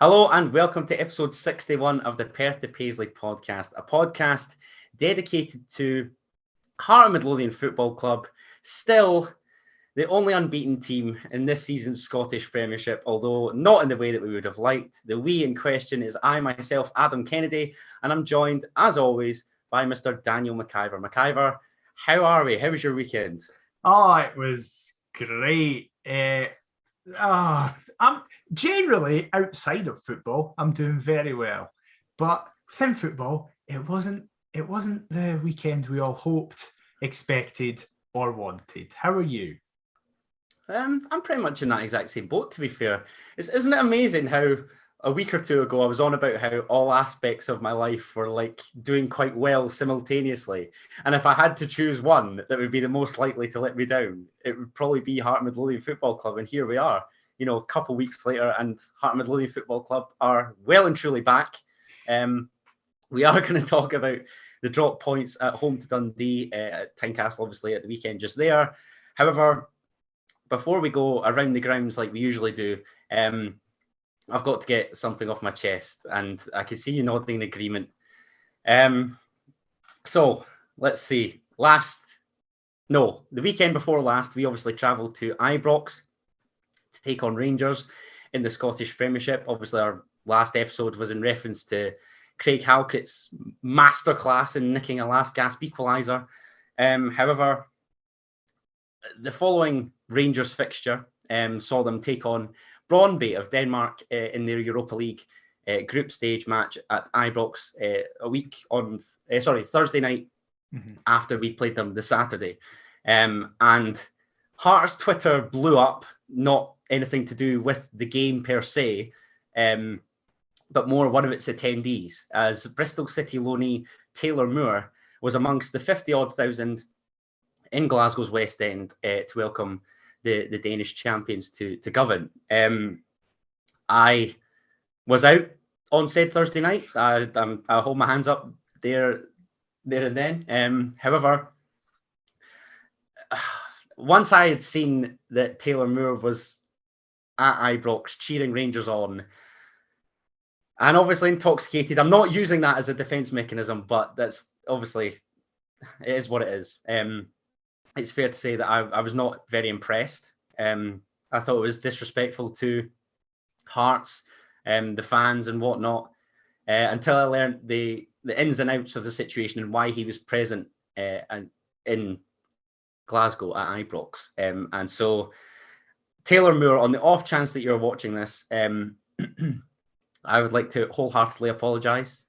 Hello and welcome to episode 61 of the Perth to Paisley Podcast, a podcast dedicated to Heart of Midlothian Football Club, still the only unbeaten team in this season's Scottish Premiership, although not in the way that we would have liked. The we in question is I, myself, Adam Kennedy, and I'm joined, as always, by Mr. Daniel McIver. McIver, how are we? How was your weekend? Oh, it was great. I'm generally outside of football. I'm doing very well, but within football, it wasn't the weekend we all hoped, expected, or wanted. How are you? I'm pretty much in that exact same boat, to be fair. Isn't it amazing how a week or two ago I was on about how all aspects of my life were like doing quite well simultaneously, and if I had to choose one that would be the most likely to let me down, it would probably be Heart of Midlothian Football Club. And here we are, a couple of weeks later, and Heart of Midlothian Football Club are well and truly back. We are going to talk about the drop points at home to Dundee, at Tynecastle, obviously at the weekend just there. However, before we go around the grounds like we usually do, I've got to get something off my chest, and I can see you nodding in agreement. So let's see. The weekend before last, we obviously travelled to Ibrox to take on Rangers in the Scottish Premiership. Obviously, our last episode was in reference to Craig Halkett's masterclass in nicking a last gasp equaliser. However, the following Rangers fixture saw them take on Brøndby of Denmark in their Europa League group stage match at Ibrox Thursday night after we played them the Saturday. And Hearts Twitter blew up, not anything to do with the game per se, but more one of its attendees, as Bristol City loanee Taylor Moore was amongst the 50-odd thousand in Glasgow's West End to welcome the Danish champions to Govan. I was out on said Thursday night. I hold my hands up there and then. However, once I had seen that Taylor Moore was at Ibrox cheering Rangers on, and obviously intoxicated, I'm not using that as a defence mechanism, but that's obviously, it is what it is. It's fair to say that I was not very impressed. I thought it was disrespectful to Hearts, the fans and whatnot, until I learned the ins and outs of the situation and why he was present and in Glasgow at Ibrox. And so, Taylor Moore, on the off chance that you're watching this, I would like to wholeheartedly apologise.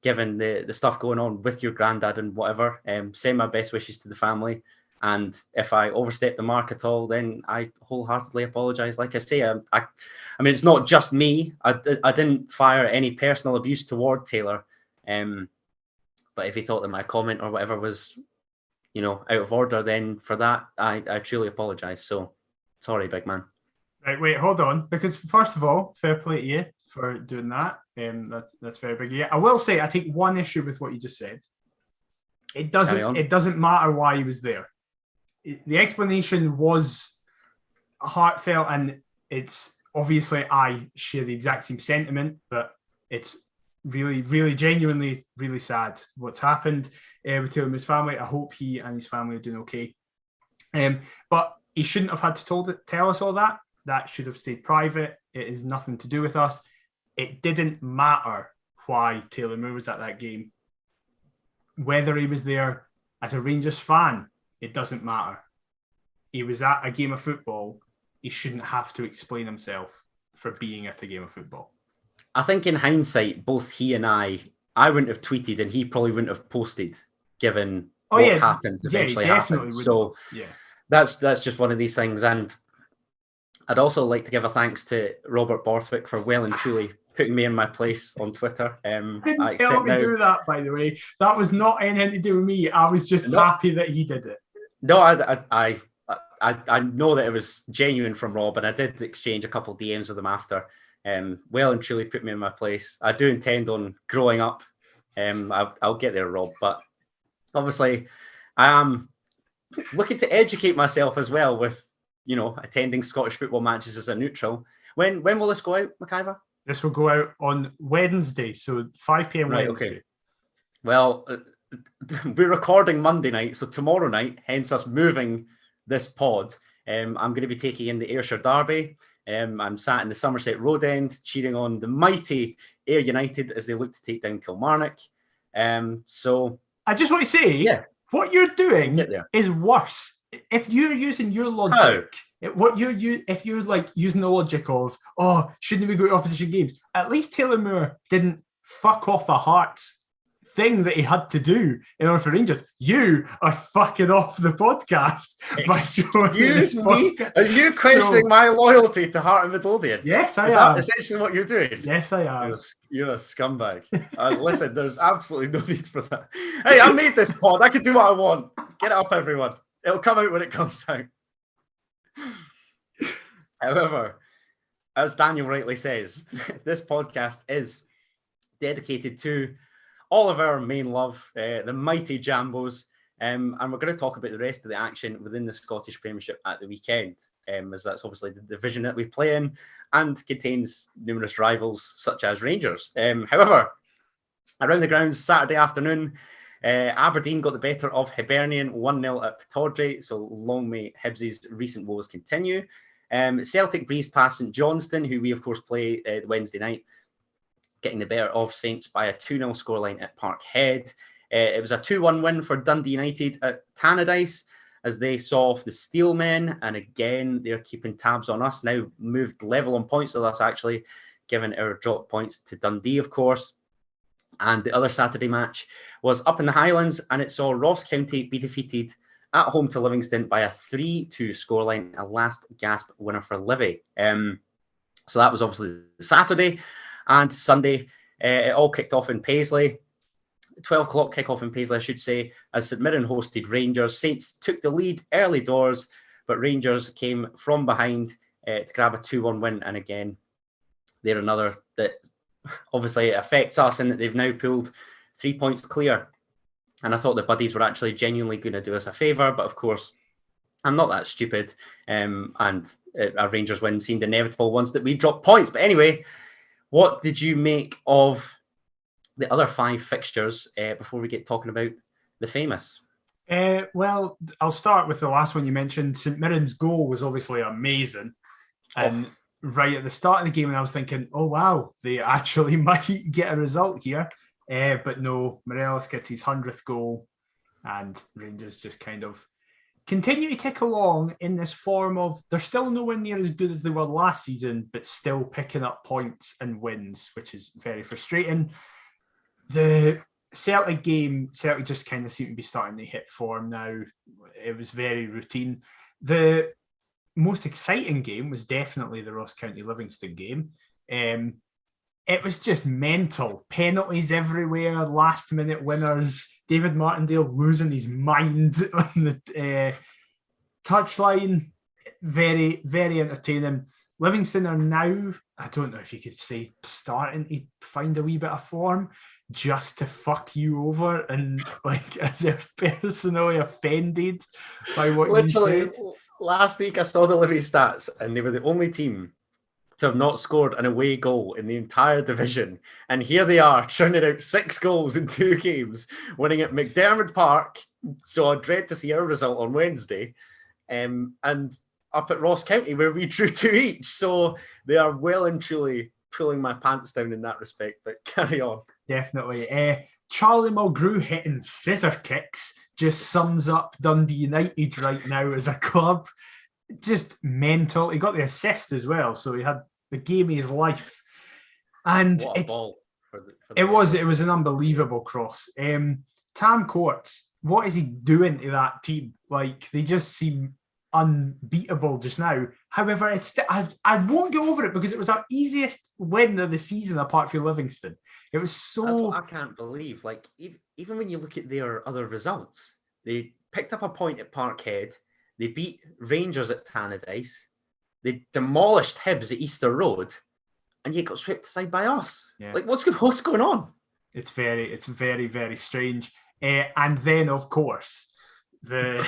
Given the stuff going on with your granddad and whatever, send my best wishes to the family. And if I overstep the mark at all, then I wholeheartedly apologise. Like I say, I mean, it's not just me. I didn't fire any personal abuse toward Taylor. But if he thought that my comment or whatever was, out of order, then for that, I truly apologise. So sorry, big man. Right, wait, hold on. Because first of all, fair play to you for doing that. That's very big. Yeah, I will say I take one issue with what you just said. It doesn't matter why he was there. The explanation was heartfelt, and it's obviously I share the exact same sentiment, but it's really, really, genuinely, really sad what's happened with Taylor Moore's family. I hope he and his family are doing okay. But he shouldn't have had to tell us all that. That should have stayed private. It is nothing to do with us. It didn't matter why Taylor Moore was at that game. Whether he was there as a Rangers fan, it doesn't matter. He was at a game of football. He shouldn't have to explain himself for being at a game of football. I think in hindsight, both he and I wouldn't have tweeted and he probably wouldn't have posted, given what happened eventually happened. So that's just one of these things. And I'd also like to give a thanks to Robert Borthwick for well and truly putting me in my place on Twitter. Didn't tell me to do that, by the way. That was not anything to do with me. I was just happy that he did it. No, I know that it was genuine from Rob, and I did exchange a couple of DMs with him after. Well and truly put me in my place. I do intend on growing up. I'll get there, Rob. But obviously, I am looking to educate myself as well with, attending Scottish football matches as a neutral. When will this go out, McIver? This will go out on Wednesday, so 5 p.m. Right, Wednesday. okay. Well, we're recording Monday night, so tomorrow night, hence us moving this pod, I'm going to be taking in the Ayrshire Derby. I'm sat in the Somerset Road end, cheering on the mighty Ayr United as they look to take down Kilmarnock. So I just want to say, what you're doing is worse. If you're using your logic, if you're like using the logic of, shouldn't we go to opposition games? At least Taylor Moore didn't fuck off a Hearts thing that he had to do in order for Rangers. You are fucking off the podcast. Excuse me? Are you questioning my loyalty to Heart and Midlothian? Yes, I am. Is that essentially what you're doing? Yes, I am. You're a scumbag. Listen, there's absolutely no need for that. Hey, I made this pod. I can do what I want. Get it up, everyone. It'll come out when it comes out. However, as Daniel rightly says, this podcast is dedicated to all of our main love, the mighty Jambos, and we're going to talk about the rest of the action within the Scottish Premiership at the weekend, as that's obviously the division that we play in and contains numerous rivals such as Rangers. However, around the grounds Saturday afternoon, Aberdeen got the better of Hibernian 1-0 at Pittodrie, so long may Hibs' recent woes continue. Celtic breezed past St Johnstone, who we of course play Wednesday night, getting the better of Saints by a 2-0 scoreline at Parkhead. It was a 2-1 win for Dundee United at Tannadice as they saw off the Steelmen, and again they're keeping tabs on us, now moved level on points with us actually, given our drop points to Dundee of course. And the other Saturday match was up in the Highlands, and it saw Ross County be defeated at home to Livingston by a 3-2 scoreline, a last gasp winner for Livy. So that was obviously Saturday. And Sunday, it all kicked off in Paisley. 12 o'clock kickoff in Paisley, I should say, as St Mirren hosted Rangers. Saints took the lead early doors, but Rangers came from behind to grab a 2-1 win. And again, they're another that obviously affects us in that they've now pulled 3 points clear. And I thought the buddies were actually genuinely going to do us a favour, but of course, I'm not that stupid. And a Rangers win seemed inevitable once that we dropped points. But anyway, what did you make of the other 5 fixtures before we get talking about the famous? Well, I'll start with the last one you mentioned. St Mirren's goal was obviously amazing. And right at the start of the game, and I was thinking, oh, wow, they actually might get a result here. But no, Morelos gets his 100th goal, and Rangers just kind of continue to tick along in this form of they're still nowhere near as good as they were last season, but still picking up points and wins, which is very frustrating. The Celtic game, Celtic just kind of seem to be starting to hit form now. It was very routine. The most exciting game was definitely the Ross County Livingston game. It was just mental. Penalties everywhere, last minute winners. David Martindale losing his mind on the touchline. Very, very entertaining. Livingston are now, I don't know if you could say, starting to find a wee bit of form just to fuck you over and like as if personally offended by what Literally, you said. Last week I saw the Livy stats and they were the only team to have not scored an away goal in the entire division. And here they are, churning out 6 goals in 2 games, winning at McDermott Park. So I dread to see our result on Wednesday. And up at Ross County, where we drew 2 each. So they are well and truly pulling my pants down in that respect. But carry on. Definitely. Charlie Mulgrew hitting scissor kicks just sums up Dundee United right now as a club. Just mental. He got the assist as well, so he had the game of his life. And what a ball it was an unbelievable cross. Tam Courts, what is he doing to that team? Like, they just seem unbeatable just now. However, it's I won't go over it because it was our easiest win of the season apart from Livingston. It was so... That's what I can't believe. Like, even when you look at their other results, they picked up a point at Parkhead. They beat Rangers at Tannadice. They demolished Hibs at Easter Road, and yet got swept aside by us. Yeah. Like, what's going on? It's very, very strange. And then, of course, the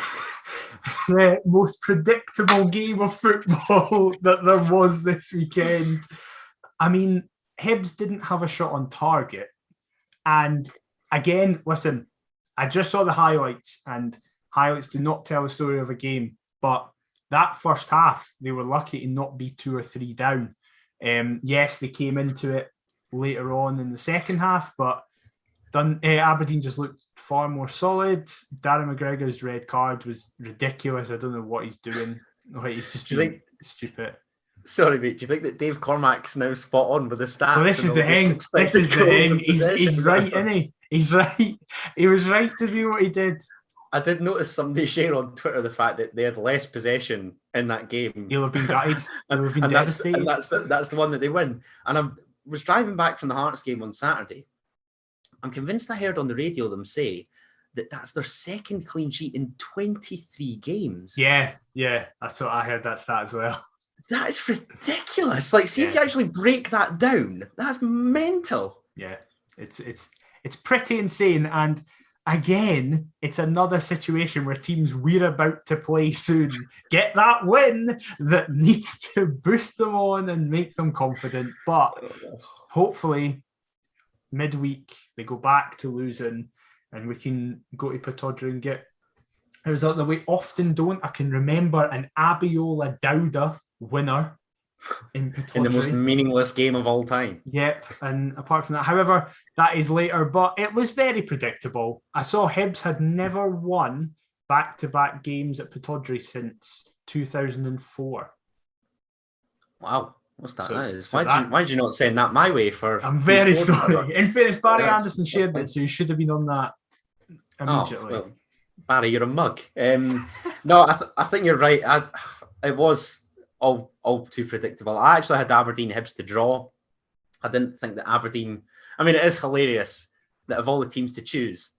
most predictable game of football that there was this weekend. I mean, Hibs didn't have a shot on target. And again, listen, I just saw the highlights, and highlights do not tell the story of a game. But that first half, they were lucky to not be 2 or 3 down. Yes, they came into it later on in the second half, but Aberdeen just looked far more solid. Darren McGregor's red card was ridiculous. I don't know what he's doing. Like, he's just stupid. Sorry, mate. Do you think that Dave Cormack's now spot on with the stats? Well, this is the thing. This is the thing. He's right, isn't he? He's right. He was right to do what he did. I did notice somebody share on Twitter the fact that they had less possession in that game. He'll have been gutted. He'll have been devastated. That's the one that they win. And I was driving back from the Hearts game on Saturday. I'm convinced I heard on the radio them say that that's their second clean sheet in 23 games. Yeah. That's what I heard that stat as well. That is ridiculous. Like, see if you actually break that down. That's mental. Yeah, it's pretty insane. And again, it's another situation where teams we're about to play soon get that win that needs to boost them on and make them confident. But hopefully, midweek, they go back to losing and we can go to Pittodrie and get a result that we often don't. I can remember an Abiola Dowda winner in Pittodrie. In the most meaningless game of all time. Yep, and apart from that, however, that is later, but it was very predictable. I saw Hibs had never won back-to-back games at Pittodrie since 2004. Wow, what's that? Why did you not send that my way for... I'm very sorry. In fairness, Barry Anderson shared it, so you should have been on that immediately. Well, Barry, you're a mug. No, I think you're right. It was all too predictable. I actually had Aberdeen Hibs to draw. I didn't think that Aberdeen... I mean, it is hilarious that of all the teams to choose,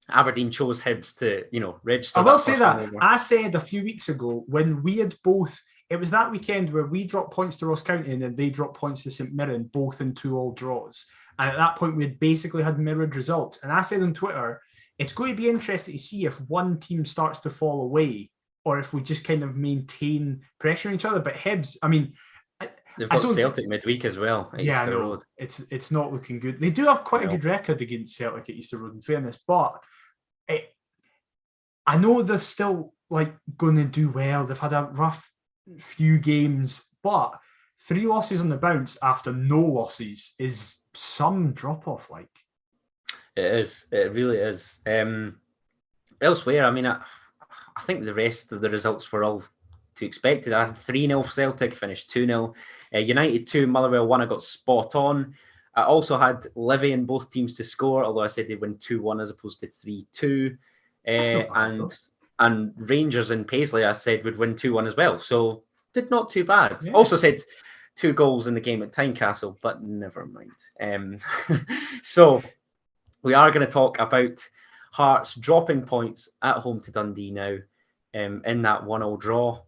Aberdeen chose Hibs to, register. I will say that. I said a few weeks ago when we had both... It was that weekend where we dropped points to Ross County and then they dropped points to St Mirren, both in 2-2 draws. And at that point, we had basically had mirrored results. And I said on Twitter, it's going to be interesting to see if one team starts to fall away or if we just kind of maintain pressure on each other. But Hibs, I mean... They've got Celtic midweek as well at Easter Road. It's not looking good. They do have quite a good record against Celtic at Easter Road, in fairness. But I know they're still going to do well. They've had a rough few games, but 3 losses on the bounce after no losses is some drop-off. It is. It really is. Elsewhere, I mean, I think the rest of the results were all to expected. I had 3-0 for Celtic, finished 2-0. United 2, Motherwell 1, I got spot on. I also had Livy in both teams to score, although I said they'd win 2-1 as opposed to 3-2. And Rangers and Paisley, I said, would win 2-1 as well. So did not too bad. Yeah. Also said 2 goals in the game at Tynecastle, but never mind. So we are going to talk about Hearts dropping points at home to Dundee now in that 1-0 draw.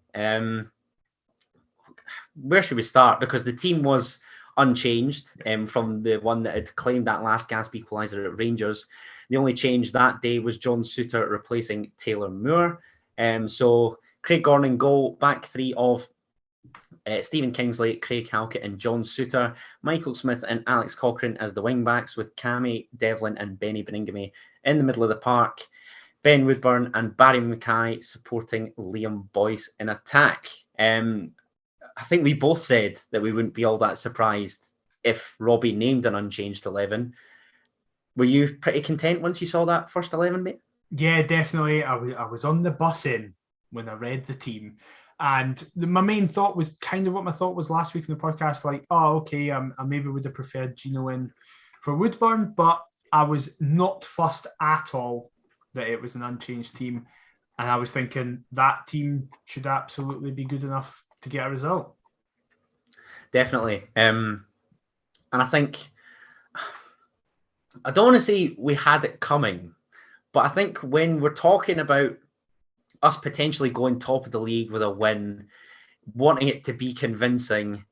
Where should we start? Because the team was unchanged from the one that had claimed that last gasp equaliser at Rangers. The only change that day was John Souttar replacing Taylor Moore. So Craig Gordon goal, back 3 of Stephen Kingsley, Craig Halkett and John Souttar, Michael Smith and Alex Cochrane as the wing-backs, with Cammy, Devlin and Benny Beningame in the middle of the park. Ben Woodburn and Barry Mackay supporting Liam Boyce in attack. I think we both said that we wouldn't be all that surprised if Robbie named an unchanged 11. Were you pretty content once you saw that first 11, mate? Yeah, definitely. I was on the bus in when I read the team. And my main thought was kind of what my thought was last week in the podcast. I maybe would have preferred Gino in for Woodburn, but I was not fussed at all that it was an unchanged team. And I was thinking that team should absolutely be good enough to get a result. Definitely. And I think, I don't want to say we had it coming, but I think when we're talking about us potentially going top of the league with a win, wanting it to be convincing,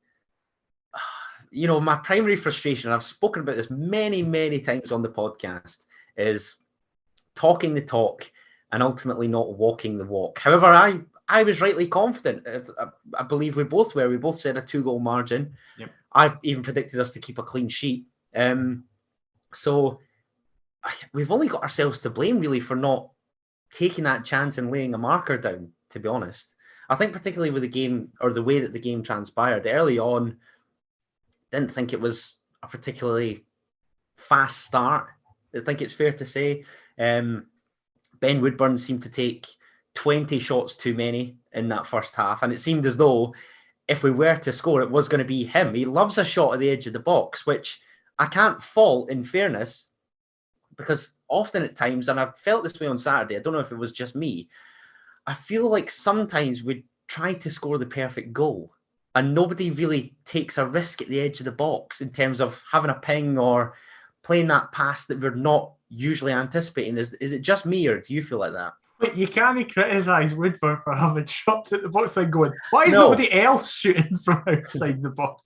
my primary frustration, and I've spoken about this many, many times on the podcast, is talking the talk and ultimately not walking the walk. However, I was rightly confident. I believe we both were. We both said a 2-goal margin. Yep. I even predicted us to keep a clean sheet. So we've only got ourselves to blame, really, for not taking that chance and laying a marker down, to be honest. I think particularly with the game, or the way that the game transpired early on, didn't think it was a particularly fast start. I think it's fair to say. Ben Woodburn seemed to take 20 shots too many in that first half, and it seemed as though if we were to score, it was going to be him. He loves a shot at the edge of the box, which I can't fault, in fairness, because often at times, and I've felt this way on Saturday, I don't know if it was just me, I feel like sometimes we try to score the perfect goal and nobody really takes a risk at the edge of the box in terms of having a ping or playing that pass that we're not usually anticipating. Is it just me, or do you feel like that? But you can't criticise Woodburn for having shots at the box and going, why is nobody else shooting from outside the box?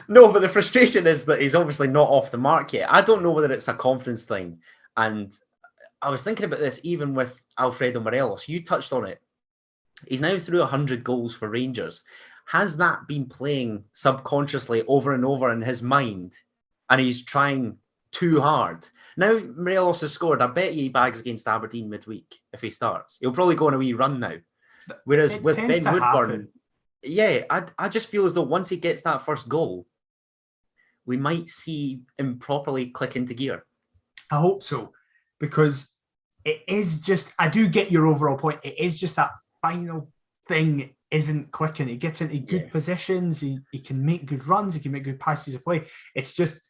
No, but the frustration is that he's obviously not off the mark yet. I don't know whether it's a confidence thing. And I was thinking about this even with Alfredo Morelos. You touched on it. He's now through 100 goals for Rangers. Has that been playing subconsciously over and over in his mind? And he's trying too hard. Now Morelos has scored. I bet he bags against Aberdeen midweek if he starts. He'll probably go on a wee run now. Whereas with Ben Woodburn, I just feel as though once he gets that first goal, we might see him properly click into gear. I hope so, because it is just, I do get your overall point. It is just that final thing isn't clicking. He gets into good positions. He can make good runs. He can make good passes of play. It's just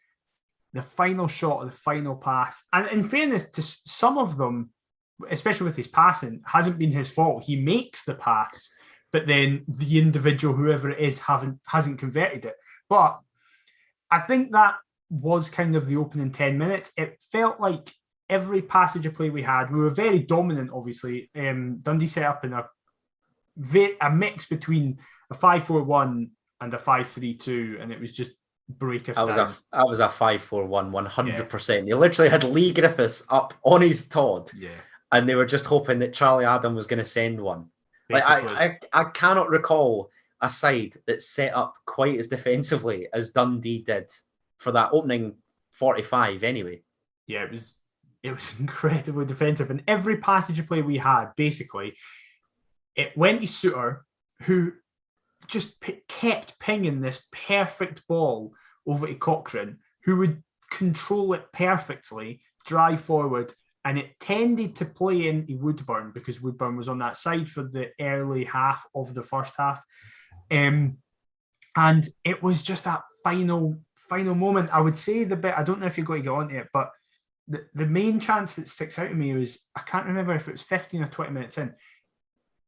the final shot or the final pass. And in fairness to some of them, especially with his passing, hasn't been his fault. He makes the pass, but then the individual, whoever it is, hasn't converted it. But I think that was kind of the opening 10 minutes. It felt like every passage of play we had, we were very dominant, obviously. Dundee set up in a mix between a 5-4-1 and a 5-3-2, and it was just break us down. That was a 5-4-1, 100%. They literally had Lee Griffiths up on his Todd, and they were just hoping that Charlie Adam was going to send one. Like I cannot recall a side that set up quite as defensively as Dundee did for that opening 45 anyway. Yeah, it was incredibly defensive. And every passage of play we had, basically, it went to Suter, who just kept pinging this perfect ball over to Cochrane, who would control it perfectly, drive forward, and it tended to play into Woodburn because Woodburn was on that side for the early half of the first half. And it was just that final moment. I would say the bit, I don't know if you're going to get onto it, but the main chance that sticks out to me was, I can't remember if it was 15 or 20 minutes in.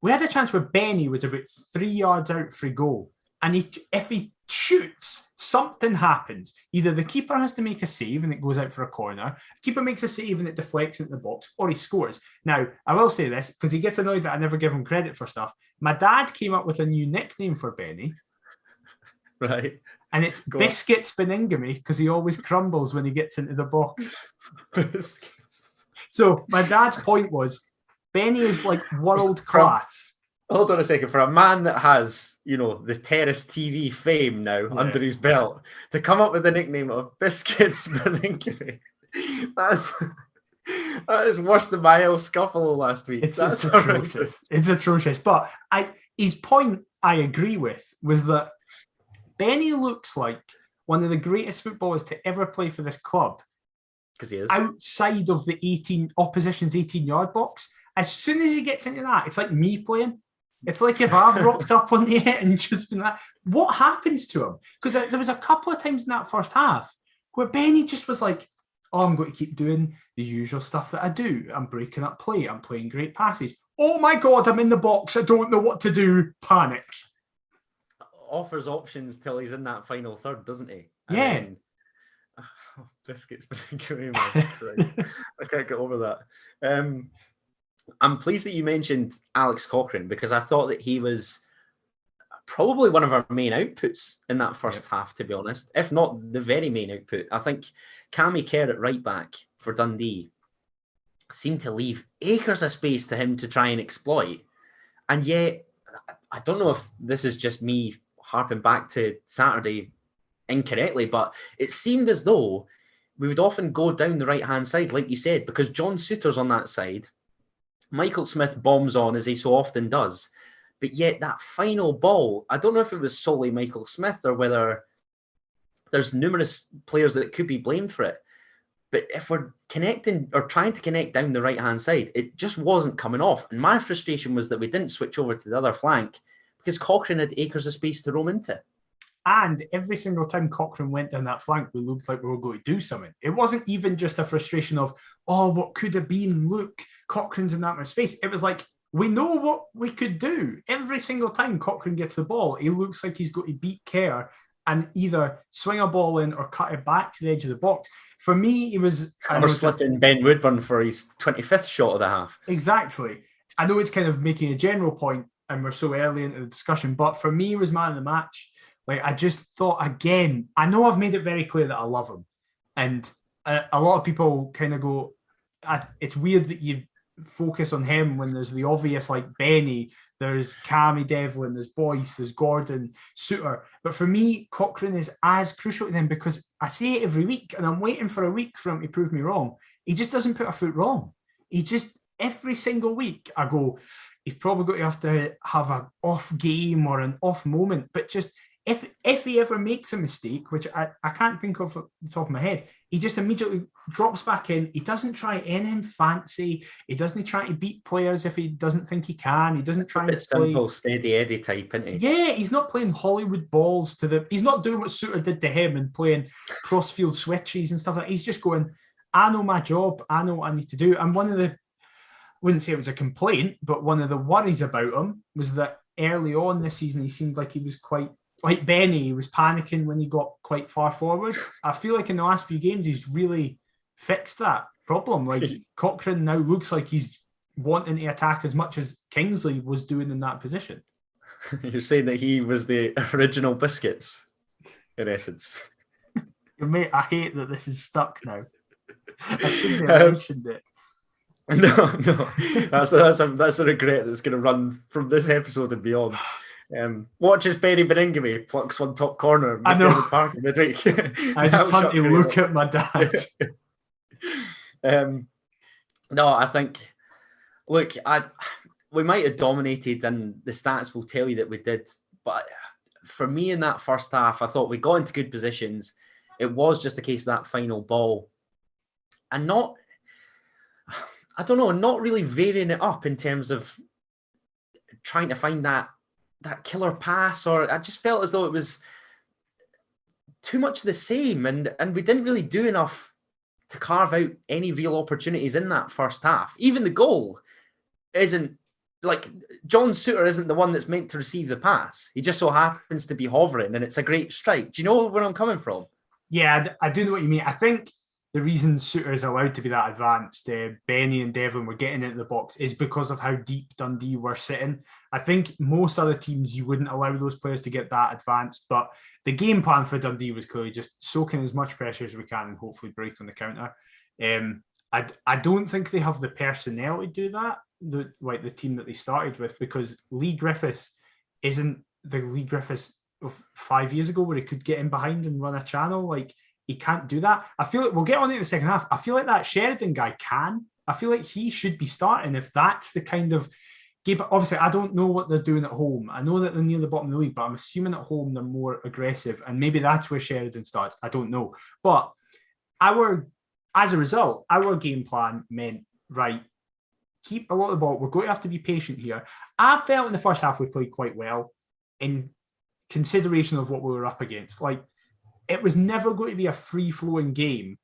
We had a chance where Benny was about 3 yards out for a goal. And if he shoots, something happens. Either the keeper has to make a save and it goes out for a corner, the keeper makes a save and it deflects into the box, or he scores. Now, I will say this, because he gets annoyed that I never give him credit for stuff. My dad came up with a new nickname for Benny. Right. And it's Biscuits Beningamy, because he always crumbles when he gets into the box. So my dad's point was, Benny is like world class. Hold on a second. For a man that has, the Terrace TV fame now under his belt, to come up with the nickname of Biscuits Beningamy, that is worse than my El Scuffalo last week. It's atrocious. It's atrocious. But his point, I agree with, was that Benny looks like one of the greatest footballers to ever play for this club. Because he is. Outside of the opposition's 18-yard box. As soon as he gets into that, it's like me playing. It's like if I've rocked up on the hit and just been like, what happens to him? Because there was a couple of times in that first half where Benny just was like, oh, I'm going to keep doing the usual stuff that I do. I'm breaking up play. I'm playing great passes. Oh my God, I'm in the box. I don't know what to do. Panic. Offers options till he's in that final third, doesn't he? Yeah. Biscuits Beningamy, man. I can't get over that. I'm pleased that you mentioned Alex Cochrane, because I thought that he was probably one of our main outputs in that first half, to be honest, if not the very main output. I think Cammy Kerr at right back for Dundee seemed to leave acres of space to him to try and exploit. And yet, I don't know if this is just me harping back to Saturday incorrectly, but it seemed as though we would often go down the right-hand side, like you said, because John Souttar's on that side. Michael Smith bombs on, as he so often does. But yet that final ball, I don't know if it was solely Michael Smith or whether there's numerous players that could be blamed for it. But if we're connecting or trying to connect down the right-hand side, it just wasn't coming off. And my frustration was that we didn't switch over to the other flank because Cochrane had acres of space to roam into. And every single time Cochrane went down that flank, we looked like we were going to do something. It wasn't even just a frustration of, oh, what could have been? Look, Cochrane's in that much space. It was like, we know what we could do. Every single time Cochrane gets the ball, he looks like he's got to beat Kerr and either swing a ball in or cut it back to the edge of the box. For me, it was... Or slitting Ben Woodburn for his 25th shot of the half. Exactly. I know it's kind of making a general point and we're so early into the discussion, but for me, it was man of the match. Like, I just thought, again, I know I've made it very clear that I love him. And a lot of people kind of go, it's weird that you focus on him when there's the obvious, like Benny, there's Cammy Devlin, there's Boyce, there's Gordon, Souttar. But for me, Cochrane is as crucial to them because I say it every week and I'm waiting for a week for him to prove me wrong. He just doesn't put a foot wrong. He just, every single week, I go, he's probably going to have an off game or an off moment, but just if he ever makes a mistake, which I can't think of at the top of my head, he just immediately drops back in. He doesn't try anything fancy. He doesn't try to beat players if he doesn't think he can. He doesn't try and play simple, steady Eddie type, isn't he? Yeah, he's not playing Hollywood balls he's not doing what Souttar did to him and playing crossfield switches and stuff like that. He's just going, I know my job. I know what I need to do. And one of the, I wouldn't say it was a complaint, but one of the worries about him was that early on this season, he seemed like he was quite, like Benny, he was panicking when he got quite far forward. I feel like in the last few games, he's really fixed that problem. Like Cochrane now looks like he's wanting to attack as much as Kingsley was doing in that position. You're saying that he was the original Biscuits, in essence. Mate, I hate that this is stuck now. I shouldn't have mentioned it. No, that's a regret that's going to run from this episode and beyond. Watches Benny Beringame plucks one top corner. I know. Park in midweek. I just had to look at my dad. No, I think. Look, we might have dominated, and the stats will tell you that we did. But for me, in that first half, I thought we got into good positions. It was just a case of that final ball, and not really varying it up in terms of trying to find that killer pass, or I just felt as though it was too much the same, and we didn't really do enough to carve out any real opportunities in that first half. Even the goal isn't, like, John Souttar isn't the one that's meant to receive the pass. He just so happens to be hovering, and it's a great strike. Do you know where I'm coming from? Yeah, I do know what you mean. I think the reason Souttar is allowed to be that advanced, Benny and Devlin were getting into the box, is because of how deep Dundee were sitting. I think most other teams, you wouldn't allow those players to get that advanced, but the game plan for Dundee was clearly just soak in as much pressure as we can and hopefully break on the counter. I don't think they have the personnel to do that, the team that they started with, because Lee Griffiths isn't the Lee Griffiths of 5 years ago where he could get in behind and run a channel. Like, he can't do that. I feel like we'll get on it in the second half. I feel like that Sheridan guy can. I feel like he should be starting if that's the kind of game. Obviously, I don't know what they're doing at home. I know that they're near the bottom of the league, but I'm assuming at home they're more aggressive, and maybe that's where Sheridan starts. I don't know. But as a result, our game plan meant, right, keep a lot of the ball. We're going to have to be patient here. I felt in the first half we played quite well in consideration of what we were up against. Like, it was never going to be a free-flowing game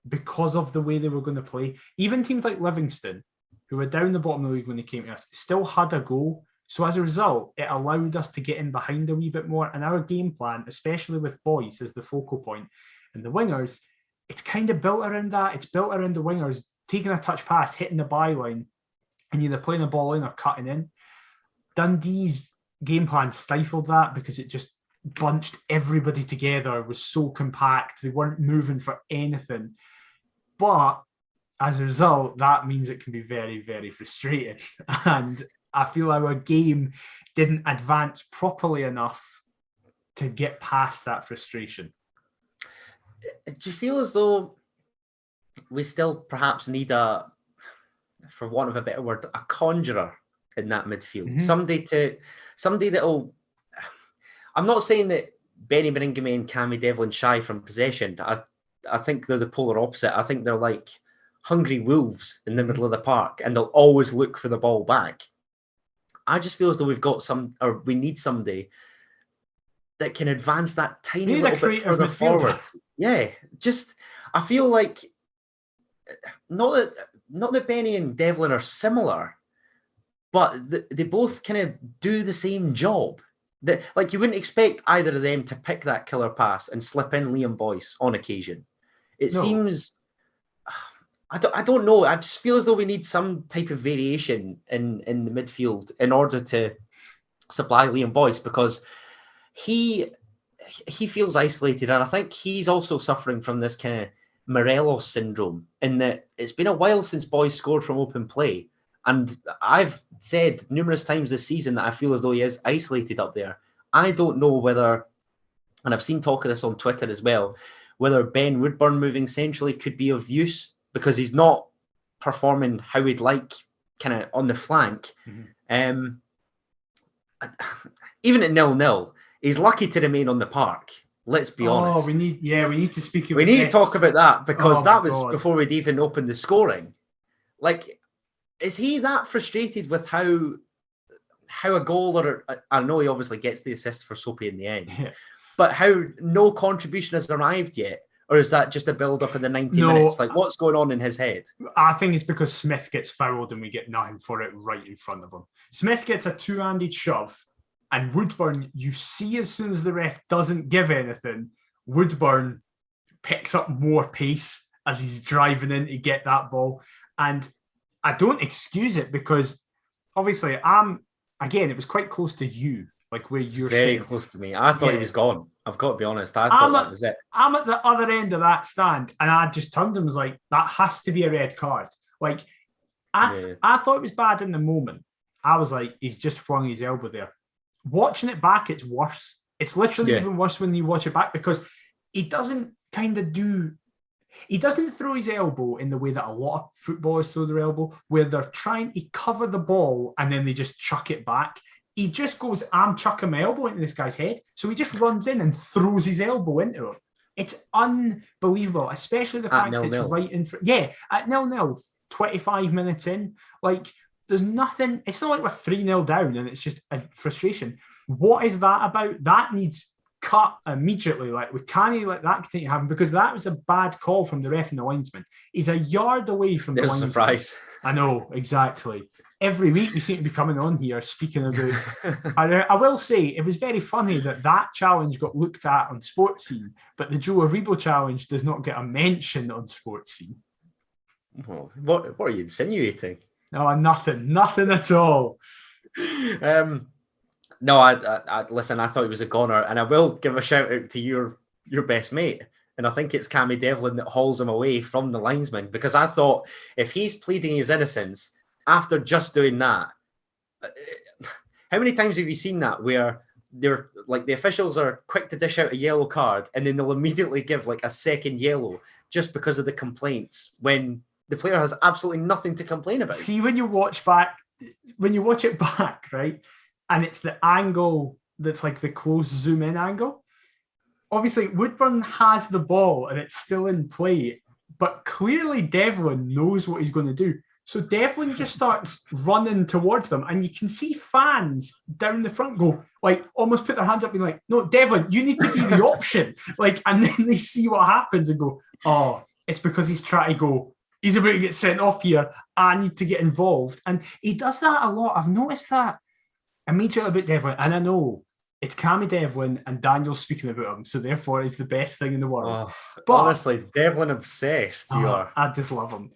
because of the way they were going to play. Even teams like Livingston, who were down the bottom of the league when they came to us, still had a goal. So as a result, it allowed us to get in behind a wee bit more. And our game plan, especially with Boyce as the focal point and the wingers, it's kind of built around that. It's built around the wingers taking a touch pass, hitting the byline, and either playing a ball in or cutting in. Dundee's game plan stifled that because it just bunched everybody together, was so compact. They weren't moving for anything. But as a result, that means it can be very, very frustrating. And I feel our game didn't advance properly enough to get past that frustration? Do you feel as though we still perhaps need for want of a better word, a conjurer in that midfield? Mm-hmm. Somebody that'll... I'm not saying that Benny Beringame and Cammy Devlin shy from possession. I think they're the polar opposite. I think they're like hungry wolves in the middle of the park, and they'll always look for the ball back. I just feel as though we need somebody that can advance that tiny little bit further forward. Yeah, I feel like not that Benny and Devlin are similar, but they both kind of do the same job. Like, you wouldn't expect either of them to pick that killer pass and slip in Liam Boyce on occasion. It seems, I don't know. I just feel as though we need some type of variation in the midfield in order to supply Liam Boyce, because he feels isolated, and I think he's also suffering from this kind of Morelos syndrome, in that it's been a while since Boyce scored from open play. And I've said numerous times this season that I feel as though he is isolated up there. I don't know whether, and I've seen talk of this on Twitter as well, whether Ben Woodburn moving centrally could be of use, because he's not performing how we'd like kind of on the flank. Even at 0-0, he's lucky to remain on the park. Let's be honest. We need to speak about We need to talk about that, because that was before we'd even opened the scoring. Like, is he that frustrated with how a goal, or I know he obviously gets the assist for Soapy in the end, but how no contribution has arrived yet? Or is that just a build-up in the 90 minutes? Like, what's going on in his head? I think it's because Smith gets fouled and we get nothing for it right in front of him. Smith gets a two-handed shove, and Woodburn, you see as soon as the ref doesn't give anything, Woodburn picks up more pace as he's driving in to get that ball. And I don't excuse it, because obviously it was quite close to you, like where you're very saying. Close to me. I thought he was gone. I've got to be honest. I thought that was it. I'm at the other end of that stand, and I just turned and was like, that has to be a red card. Like, I thought it was bad in the moment. I was like, he's just flung his elbow there. Watching it back, it's worse. It's literally even worse when you watch it back, because he doesn't he doesn't throw his elbow in the way that a lot of footballers throw their elbow, where they're trying to cover the ball and then they just chuck it back. He just goes, I'm chucking my elbow into this guy's head. So he just runs in and throws his elbow into him. It's unbelievable, especially the fact that it's right in front. Yeah, at 0-0, 25 minutes in. Like, there's nothing. It's not like we're 3-0 down and it's just a frustration. What is that about? That needs cut immediately. Like, we can't let that continue to happen, because that was a bad call from the ref and the linesman. He's a yard away from the linesman. Surprise. I know, exactly. Every week we seem to be coming on here speaking about. I will say it was very funny that challenge got looked at on Sports Scene, but the Joe Aribo challenge does not get a mention on Sports Scene. Oh, what are you insinuating? No, nothing at all. No, I listen. I thought he was a goner, and I will give a shout out to your best mate, and I think it's Cammy Devlin that hauls him away from the linesman, because I thought if he's pleading his innocence after just doing that, how many times have you seen that where they're like, the officials are quick to dish out a yellow card and then they'll immediately give like a second yellow just because of the complaints, when the player has absolutely nothing to complain about? See, when you watch it back, right, and it's the angle that's like the close zoom in angle. Obviously, Woodburn has the ball and it's still in play, but clearly Devlin knows what he's going to do. So Devlin just starts running towards them, and you can see fans down the front go, like, almost put their hands up being like, no, Devlin, you need to be the option. Like, and then they see what happens and go, oh, it's because he's trying to go, he's about to get sent off here, I need to get involved. And he does that a lot. I've noticed that immediately about Devlin, and I know it's Cammy Devlin and Daniel's speaking about him, so therefore it's the best thing in the world. But honestly, Devlin obsessed. You are. I just love him.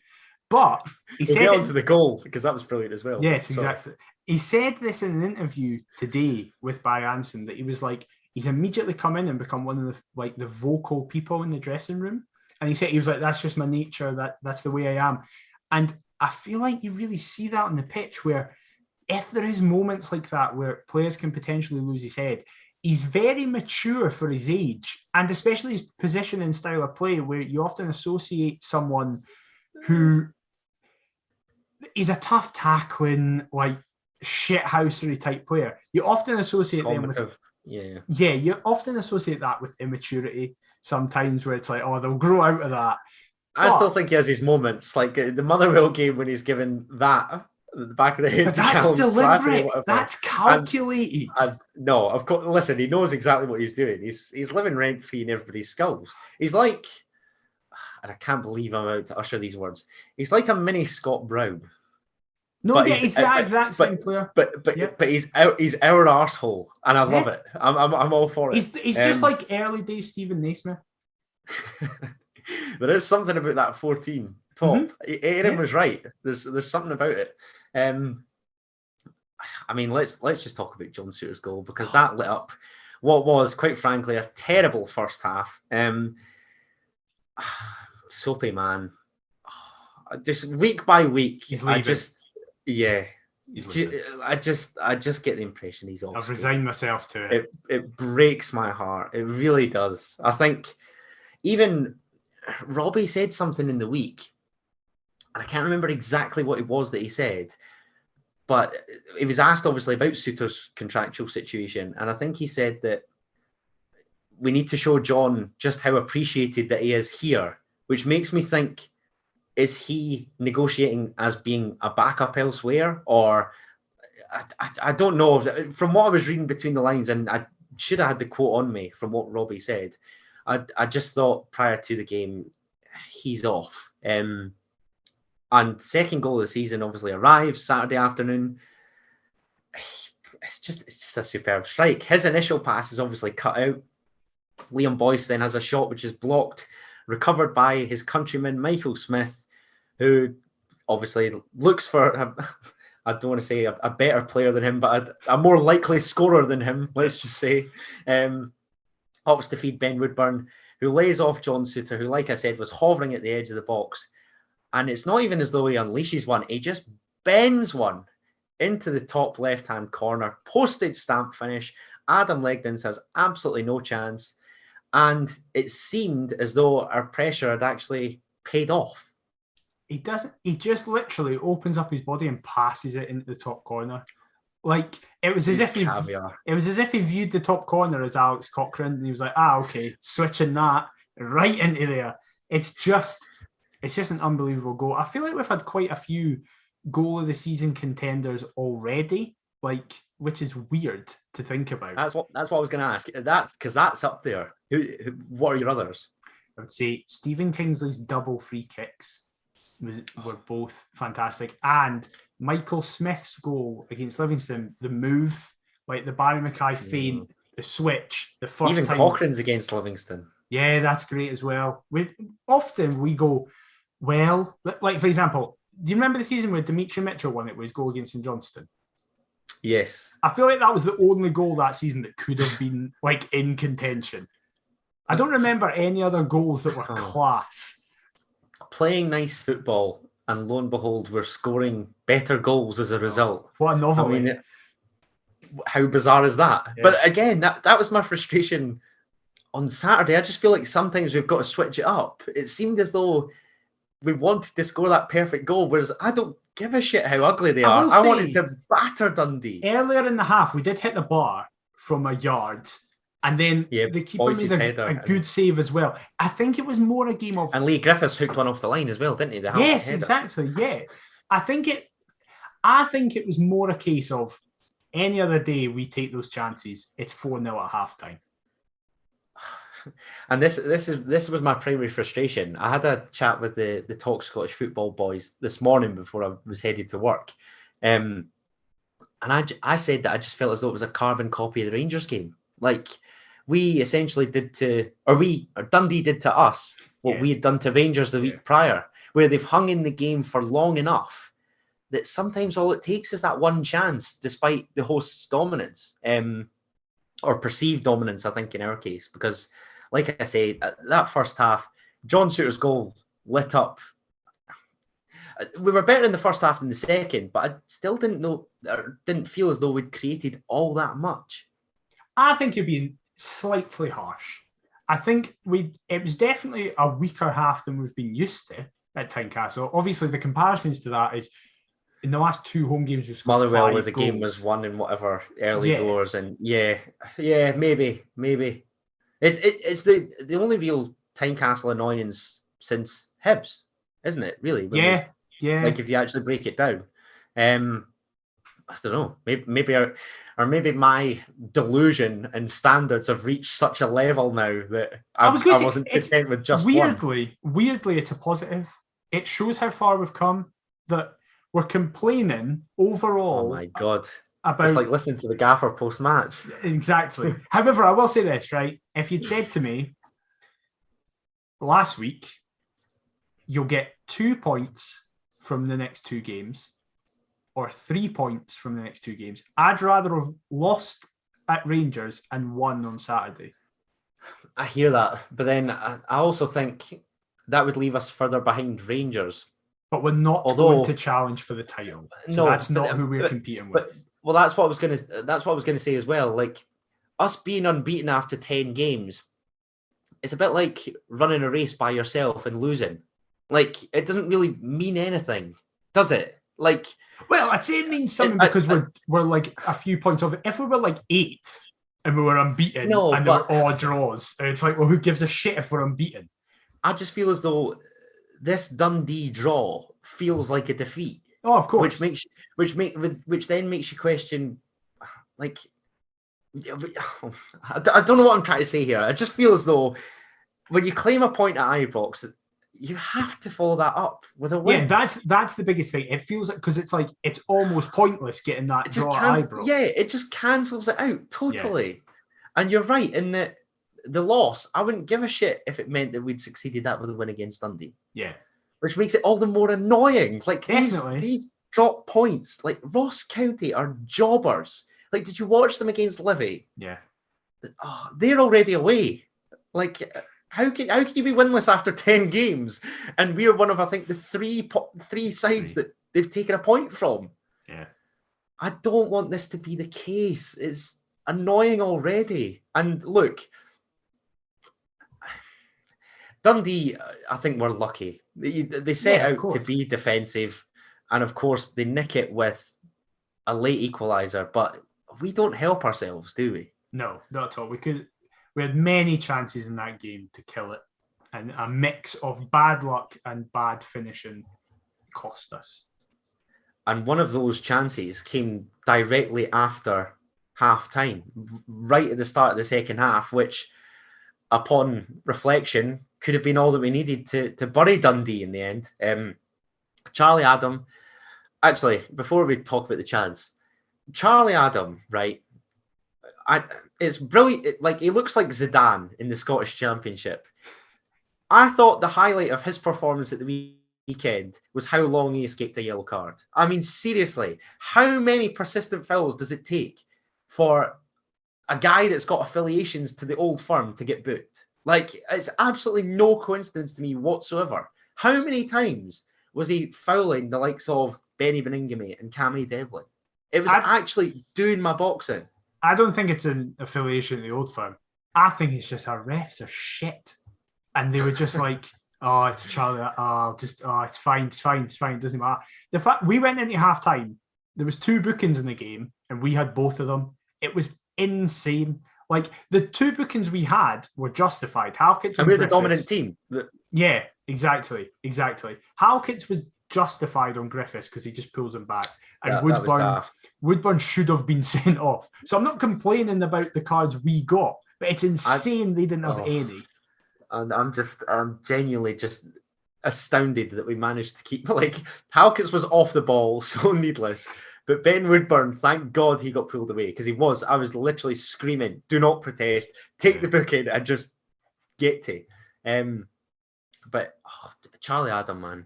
But he said get on to the goal, because that was brilliant as well. Yes, exactly. He said this in an interview today with Barry Anson, that he was like, he's immediately come in and become one of the vocal people in the dressing room. And he said, he was like, that's just my nature, that's the way I am. And I feel like you really see that on the pitch, where if there is moments like that where players can potentially lose his head, he's very mature for his age, and especially his position and style of play, where you often associate someone who is a tough tackling, like shithousery type player. You often associate them with you often associate that with immaturity sometimes, where it's like, oh, they'll grow out of that. I still think he has his moments, like the Motherwell game when he's given that the back of the head. But that's deliberate. That's calculated. No, of course. Listen, he knows exactly what he's doing. He's living rent free in everybody's skulls. He's like, and I can't believe I'm about to usher these words. He's like a mini Scott Brown. No, yeah, he's that exact same player. But he's our arsehole, and I love it. I'm all for it. He's just like early days Stephen Naismith. There is something about that 14 top. Aaron was right. There's something about it. I mean, let's just talk about John Souttar's goal, because that lit up what was, quite frankly, a terrible first half. Soapy man, just week by week, I just get the impression he's off. I've resigned myself to it. It breaks my heart. It really does. I think even Robbie said something in the week, and I can't remember exactly what it was that he said, but he was asked obviously about Souttar's contractual situation, and I think he said that we need to show John just how appreciated that he is here, which makes me think, is he negotiating as being a backup elsewhere? Or I don't know. From what I was reading between the lines, and I should have had the quote on me from what Robbie said, I just thought prior to the game, he's off. And second goal of the season obviously arrives Saturday afternoon. It's just a superb strike. His initial pass is obviously cut out. Liam Boyce then has a shot which is blocked, recovered by his countryman Michael Smith, who obviously looks for, I don't want to say a better player than him, but a more likely scorer than him, let's just say. Opts to feed Ben Woodburn, who lays off John Souttar, who, like I said, was hovering at the edge of the box. And it's not even as though he unleashes one, he just bends one into the top left-hand corner. Postage stamp finish. Adam Legdens has absolutely no chance. And it seemed as though our pressure had actually paid off. He doesn't. He just literally opens up his body and passes it into the top corner. Like it was as if he viewed the top corner as Alex Cochrane, and he was like, okay, switching that right into there. It's just an unbelievable goal. I feel like we've had quite a few goal of the season contenders already, which is weird to think about. That's what I was going to ask. That's because that's up there. What are your others? I would say Stephen Kingsley's double free kicks were both fantastic, and Michael Smith's goal against Livingston, the move, like the Barry Mackay feint, the switch, the first even time. Cochrane's against Livingston. Yeah, that's great as well. We go, well, like for example, do you remember the season where Dimitri Mitchell won it with his goal against St Johnstone? Yes. I feel like that was the only goal that season that could have been like in contention. I don't remember any other goals that were class. Playing nice football, and lo and behold, we're scoring better goals as a result. What a novelty. I mean, how bizarre is that? Yeah. But again, that was my frustration on Saturday. I just feel like sometimes we've got to switch it up. It seemed as though we wanted to score that perfect goal, whereas I don't give a shit how ugly they are. I wanted to batter Dundee. Earlier in the half, we did hit the bar from a yard, and then the keeper made a good save as well. I think it was more a game of... And Lee Griffiths hooked one off the line as well, didn't he? Yes, exactly, yeah. I think it was more a case of any other day we take those chances, it's 4-0 at half-time. And this was my primary frustration. I had a chat with the Talk Scottish Football boys this morning before I was headed to work. And I said that I just felt as though it was a carbon copy of the Rangers game. Like, we essentially Dundee did to us what we had done to Rangers the week prior, where they've hung in the game for long enough that sometimes all it takes is that one chance, despite the host's dominance, or perceived dominance, I think, in our case. Because, like I say, that first half, John Souttar's goal lit up. We were better in the first half than the second, but I still didn't feel as though we'd created all that much. I think you're being slightly harsh. I think it was definitely a weaker half than we've been used to at Tynecastle. Obviously, the comparisons to that is in the last 2 home games we've scored Motherwell, 5 where the goals. game was won in whatever early doors, and maybe it's the only real Tynecastle annoyance since Hibs, isn't it? Really? Yeah. Like if you actually break it down, I don't know. Maybe my delusion and standards have reached such a level now that I wasn't content with just one. Weirdly, it's a positive. It shows how far we've come. That we're complaining overall. Oh my God. About, it's like listening to the gaffer post-match. Exactly. However, I will say this, right? If you'd said to me last week, you'll get 2 points from the next 2 games or 3 points from the next 2 games, I'd rather have lost at Rangers and won on Saturday. I hear that, but then I also think that would leave us further behind Rangers. But we're not going to challenge for the title, so that's not who we're competing with. Well, that's what I was going to say as well. Like us being unbeaten after 10 games, it's a bit like running a race by yourself and losing. Like it doesn't really mean anything, does it? Like, well, I'd say it means something because we're like a few points off. If we were like 8th and we were unbeaten and there were all draws, it's like, well, who gives a shit if we're unbeaten? I just feel as though this Dundee draw feels like a defeat. Oh, of course. Which then makes you question, like, I don't know what I'm trying to say here. I just feel as though when you claim a point at Ibrox, you have to follow that up with a win. Yeah, that's the biggest thing. It feels like, because it's like it's almost pointless getting that draw at Ibrox. Yeah, it just cancels it out totally. Yeah. And you're right in that the loss, I wouldn't give a shit if it meant that we'd succeeded that with a win against Dundee. Yeah. Which makes it all the more annoying. Like definitely these drop points, like Ross County are jobbers. Like, did you watch them against Livy? Yeah. Oh, they're already away. Like, how can you be winless after 10 games? And we're one of, I think, the three sides that they've taken a point from. Yeah. I don't want this to be the case. It's annoying already. And look, Dundee, I think we're lucky. They set out to be defensive, and of course they nick it with a late equaliser. But we don't help ourselves, do we? No, not at all. We had many chances in that game to kill it, and a mix of bad luck and bad finishing cost us. And one of those chances came directly after half-time, right at the start of the second half, which, upon reflection, could have been all that we needed to bury Dundee in the end. Charlie Adam, actually, before we talk about the chance, Charlie Adam, right? It's brilliant. Like, he looks like Zidane in the Scottish Championship. I thought the highlight of his performance at the weekend was how long he escaped a yellow card. I mean, seriously, how many persistent fouls does it take for a guy that's got affiliations to the old firm to get booked? Like, it's absolutely no coincidence to me whatsoever. How many times was he fouling the likes of Benny Beningame and Cammy Devlin? It was actually doing my boxing. I don't think it's an affiliation to the old firm. I think it's just our refs are shit. And they were just like, oh, it's Charlie. It's fine. It doesn't matter. The fact we went into half-time, there was 2 bookings in the game, and we had both of them. It was insane. Like, the 2 bookings we had were justified. Halkett's and we're the dominant team. Yeah, exactly. Halkett's was justified on Griffiths because he just pulls him back. And Woodburn should have been sent off. So I'm not complaining about the cards we got, but it's insane they didn't have any. And I'm genuinely just astounded that we managed to keep, like, Halkett's was off the ball, so needless. But Ben Woodburn, thank God he got pulled away, because I was literally screaming, do not protest, take the booking and just get to. But Charlie Adam, man.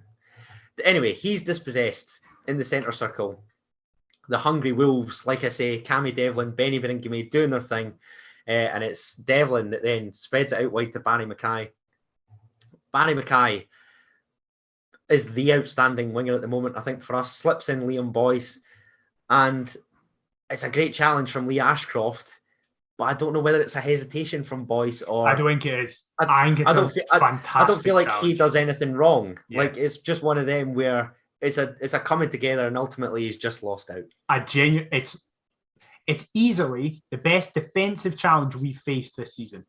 Anyway, he's dispossessed in the centre circle. The Hungry Wolves, like I say, Cammy Devlin, Benny Beningame doing their thing. And it's Devlin that then spreads it out wide to Barry Mackay. Barry Mackay is the outstanding winger at the moment, I think, for us. Slips in Liam Boyce. And it's a great challenge from Lee Ashcroft. but I don't know whether it's a hesitation from Boyce or... I don't think it is. I think it's fantastic I don't feel like challenge. he does anything wrong. Yeah. Like, it's just one of them where it's a coming together and ultimately he's just lost out. It's easily the best defensive challenge we've faced this season.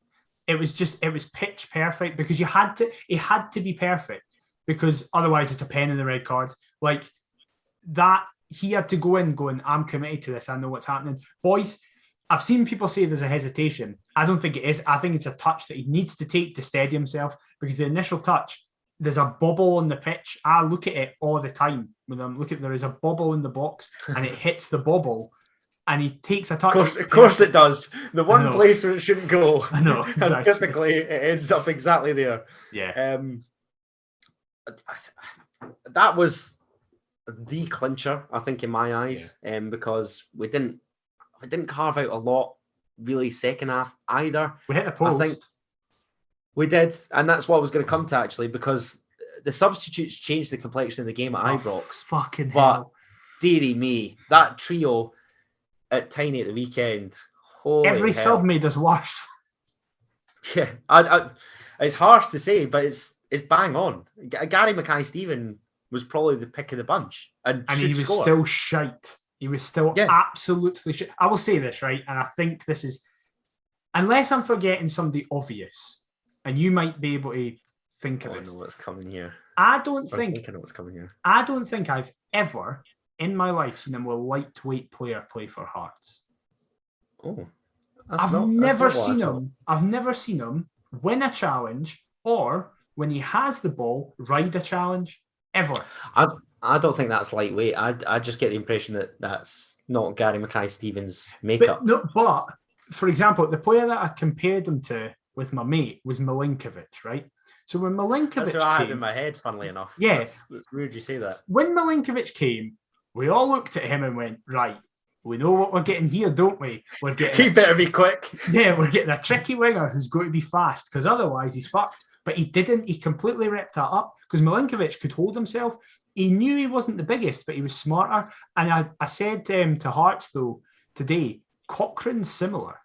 It was pitch perfect because it had to be perfect because otherwise it's a pen in the red card. Like that, he had to go in going, I'm committed to this. I know what's happening. Boyce, I've seen people say there's a hesitation. I don't think it is. I think it's a touch that he needs to take to steady himself because the initial touch, there's a bubble on the pitch. I look at it all the time when I'm looking. There is a bubble in the box and it hits the bubble. And he takes a touch. Of course it does. The one place where it shouldn't go. I know. Exactly. And typically, it ends up exactly there. Yeah. That was the clincher, I think, in my eyes, because we didn't carve out a lot really second half either. We hit the post. I think we did, and that's what I was going to come to actually, because the substitutes changed the complexion of the game at Ibrox. Fucking But hell. dearie me, that trio at Tiny at the weekend. Every sub made us worse. Yeah, I it's harsh to say, but it's bang on. Gary Mackay-Steven was probably the pick of the bunch, and he was still shite. He was still absolutely shite. I will say this, right, and I think this is, unless I'm forgetting somebody obvious, and you might be able to think of it. I know what's coming here. I don't think I've ever in my life seen a more lightweight player play for Hearts. Oh, I've never seen him win a challenge or when he has the ball ride a challenge ever. I don't think that's lightweight. I just get the impression that that's not Gary Mackay-Steven's makeup. But for example, the player that I compared him to with my mate was Milinkovic, right? So when Milinkovic that's what I had in my head, funnily enough. Yeah, that's weird you say that. When Milinkovic came, we all looked at him and went, right, we know what we're getting here, don't we? We're getting he better be quick. Yeah, we're getting a tricky winger who's going to be fast because otherwise he's fucked. But he didn't. He completely ripped that up because Milinkovic could hold himself. He knew he wasn't the biggest, but he was smarter. And I said to Hearts, though, today, Cochrane's similar.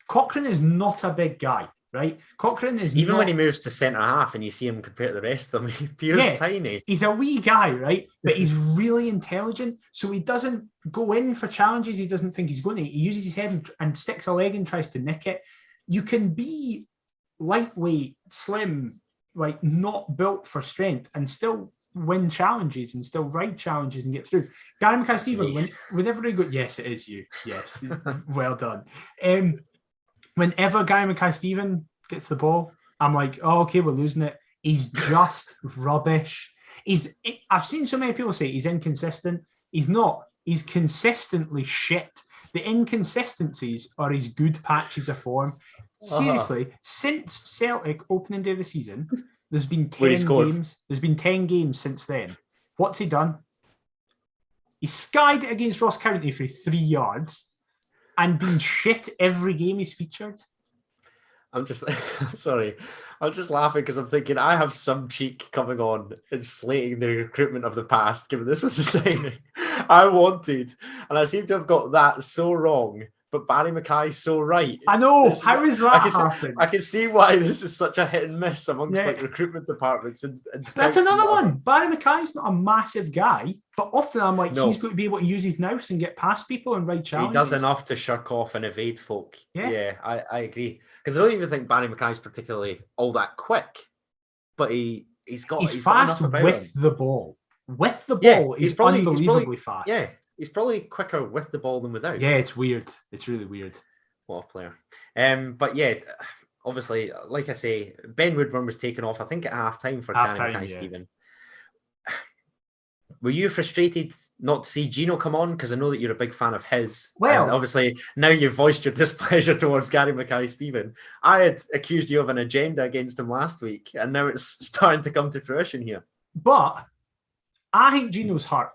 Cochrane is not a big guy, right? Cochrane is even when he moves to centre half and you see him compared to the rest of them, he appears tiny. He's a wee guy, right? But he's really intelligent, so he doesn't go in for challenges he doesn't think he's going to. He uses his head and sticks a leg and tries to nick it. You can be lightweight, slim, like not built for strength, and still win challenges and still ride challenges and get through. Gary Mackay-Steven, whenever he goes, yes, it is you. Yes, well done. Whenever Gary Mackay-Steven gets the ball, I'm like, oh, okay, we're losing it. He's just rubbish. I've seen so many people say he's inconsistent. He's not. He's consistently shit. The inconsistencies are his good patches of form. Seriously, since Celtic opening day of the season, there's been 10 games. There's been 10 games since then. What's he done? He skied it against Ross County for 3 yards and been shit every game he's featured. I'm just sorry. I'm just laughing because I'm thinking I have some cheek coming on and slating the recruitment of the past, given this was a signing I wanted, and I seem to have got that so wrong. But Barry Mackay's so right. I know. How is that happening? I can see why this is such a hit and miss amongst like recruitment departments. And that's another one. Barry Mackay's not a massive guy, but often I'm like, he's going to be able to use his nous and get past people and ride challenges. He does enough to shirk off and evade folk. Yeah, I agree. Because I don't even think Barry Mackay's particularly all that quick, but he's fast with the ball. With the ball, he's unbelievably fast. Yeah. He's probably quicker with the ball than without. Yeah, it's weird. It's really weird. What a player. But yeah, obviously, like I say, Ben Woodburn was taken off, I think, at half-time for Gary Mackay-Steven. Were you frustrated not to see Gino come on? Because I know that you're a big fan of his. Well, and obviously, now you've voiced your displeasure towards Gary Mackay-Steven. I had accused you of an agenda against him last week, and now it's starting to come to fruition here. But I think Gino's hurt.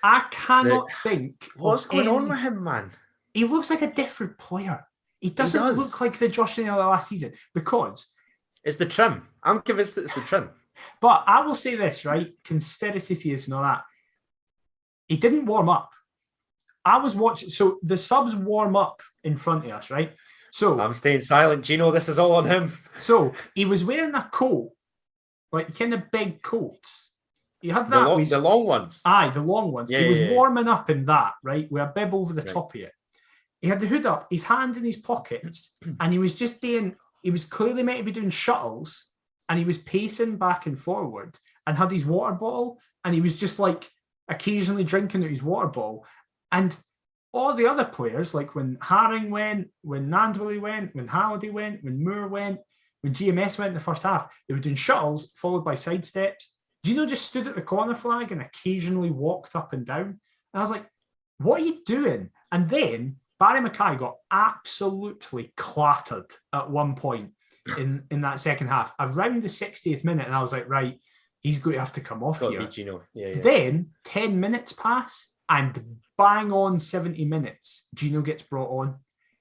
I cannot think what's going on with him, man. He looks like a different player. He doesn't look like the Josh Naylor last season because it's the trim. I'm convinced that it's the trim. But I will say this, right? Conspiracy theories and all that. He didn't warm up. I was watching. So the subs warm up in front of us, right? So I'm staying silent, Gino. This is all on him. So he was wearing a coat, like kind of big coats. He had that. The long ones. Aye, the long ones. Yeah, he was warming up in that, right, with a bib over the top of it. He had the hood up, his hand in his pockets, and he was just doing. He was clearly meant to be doing shuttles, and he was pacing back and forward, and had his water bottle, and he was just like occasionally drinking out his water bottle, and all the other players, like when Haring went, when Nandwilly went, when Halliday went, when Moore went, when GMS went in the first half, they were doing shuttles followed by side steps. Gino just stood at the corner flag and occasionally walked up and down. And I was like, what are you doing? And then Barry Mackay got absolutely clattered at one point in that second half, around the 60th minute. And I was like, right, he's going to have to come off here. Gino. Then 10 minutes pass and bang on 70 minutes, Gino gets brought on.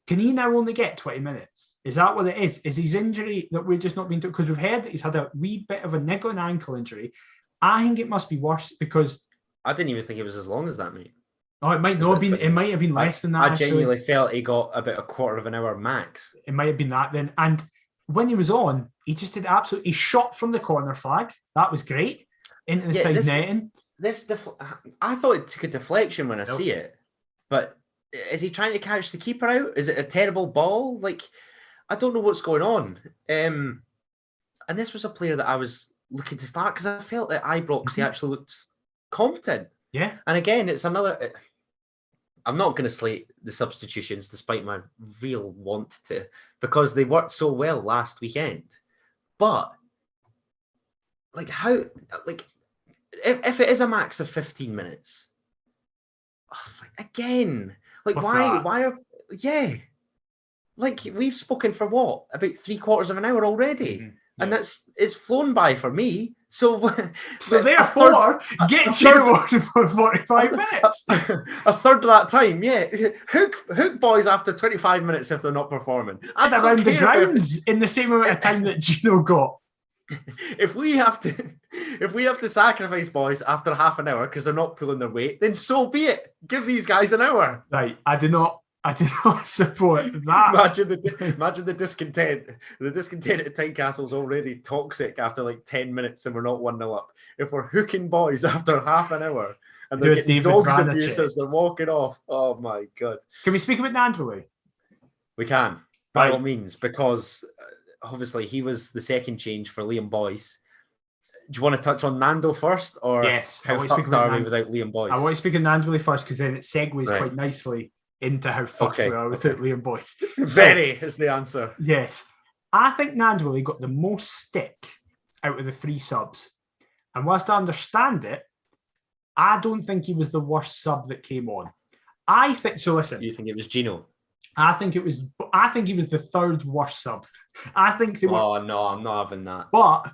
Can he now only get 20 minutes? Is that what it is? Is his injury that we're just not being told? Because we've heard that he's had a wee bit of a niggling ankle injury. I think it must be worse because I didn't even think it was as long as that, mate. Oh, it might not have been. It might have been less than that. I genuinely felt he got about a quarter of an hour max. It might have been that then. And when he was on, he just did absolutely. He shot from the corner flag. That was great into the side netting. I thought it took a deflection when I see it, but is he trying to catch the keeper out? Is it a terrible ball? Like, I don't know what's going on. And this was a player that I was looking to start because I felt that Ibrox, he actually looked competent. Yeah. And again, it's another. I'm not going to slate the substitutions despite my real want to, because they worked so well last weekend. But, like, how, like, if it is a max of 15 minutes, again, like, why are, like, we've spoken for what, about 3/4 of an hour already, and it's flown by for me. So therefore, get you on for 45 minutes. A third of that time, hook boys after 25 minutes if they're not performing. And around the grounds in the same amount of time that Gino got. If we have to sacrifice boys after half an hour because they're not pulling their weight, then so be it. Give these guys an hour. Right, I do not support that. Imagine the discontent. The discontent at Tynecastle's already toxic after like 10 minutes and we're not 1-0 up. If we're hooking boys after half an hour and they're getting dogs abuse as they're walking off, oh my God. Can we speak about Nandwilly? We can, by all means, because obviously he was the second change for Liam Boyce. Do you want to touch on Nando first? Or yes, how fucked are we without Liam Boyce? I want to speak on Nandwilly first because then it segues quite nicely into how fucked we are without Liam Boyce. Very is the answer. Yes. I think Nandwilly got the most stick out of the 3 subs. And whilst I understand it, I don't think he was the worst sub that came on. I think so. Listen, you think it was Gino? I think he was the 3rd worst sub. I think they were. Oh no, I'm not having that. But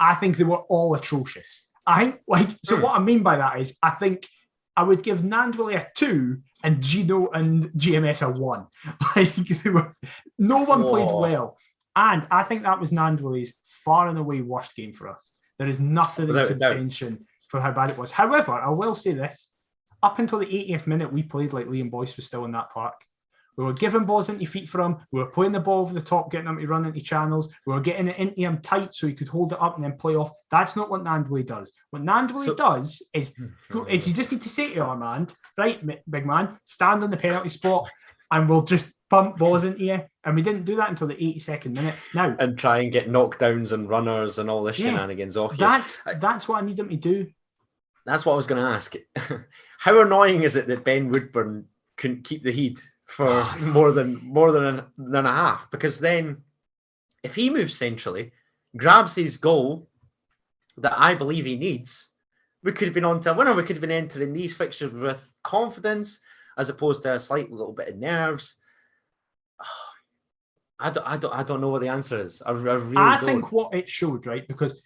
I think they were all atrocious. I think what I mean by that is I think I would give Nandwilly a 2 and Gino and GMS a 1. Like no one played well. And I think that was Nandwilly's far and away worst game for us. There is nothing in contention for how bad it was. However, I will say this. Up until the 80th minute, we played like Liam Boyce was still in that park. We were giving balls into feet for him. We were playing the ball over the top, getting him to run into channels. We were getting it into him tight so he could hold it up and then play off. That's not what Nandwilly does. What Nandwilly does is you just need to say to your man, right, big man, stand on the penalty spot and we'll just pump balls into you. And we didn't do that until the 82nd minute. Now and try and get knockdowns and runners and all this shenanigans off you. That's what I need him to do. That's what I was going to ask. How annoying is it that Ben Woodburn couldn't keep the heat for more than a half? Because then if he moves centrally, grabs his goal that I believe he needs, we could have been on to a winner. We could have been entering these fixtures with confidence as opposed to a slight little bit of nerves. I don't know what the answer is. I really don't. Think what it showed, right, because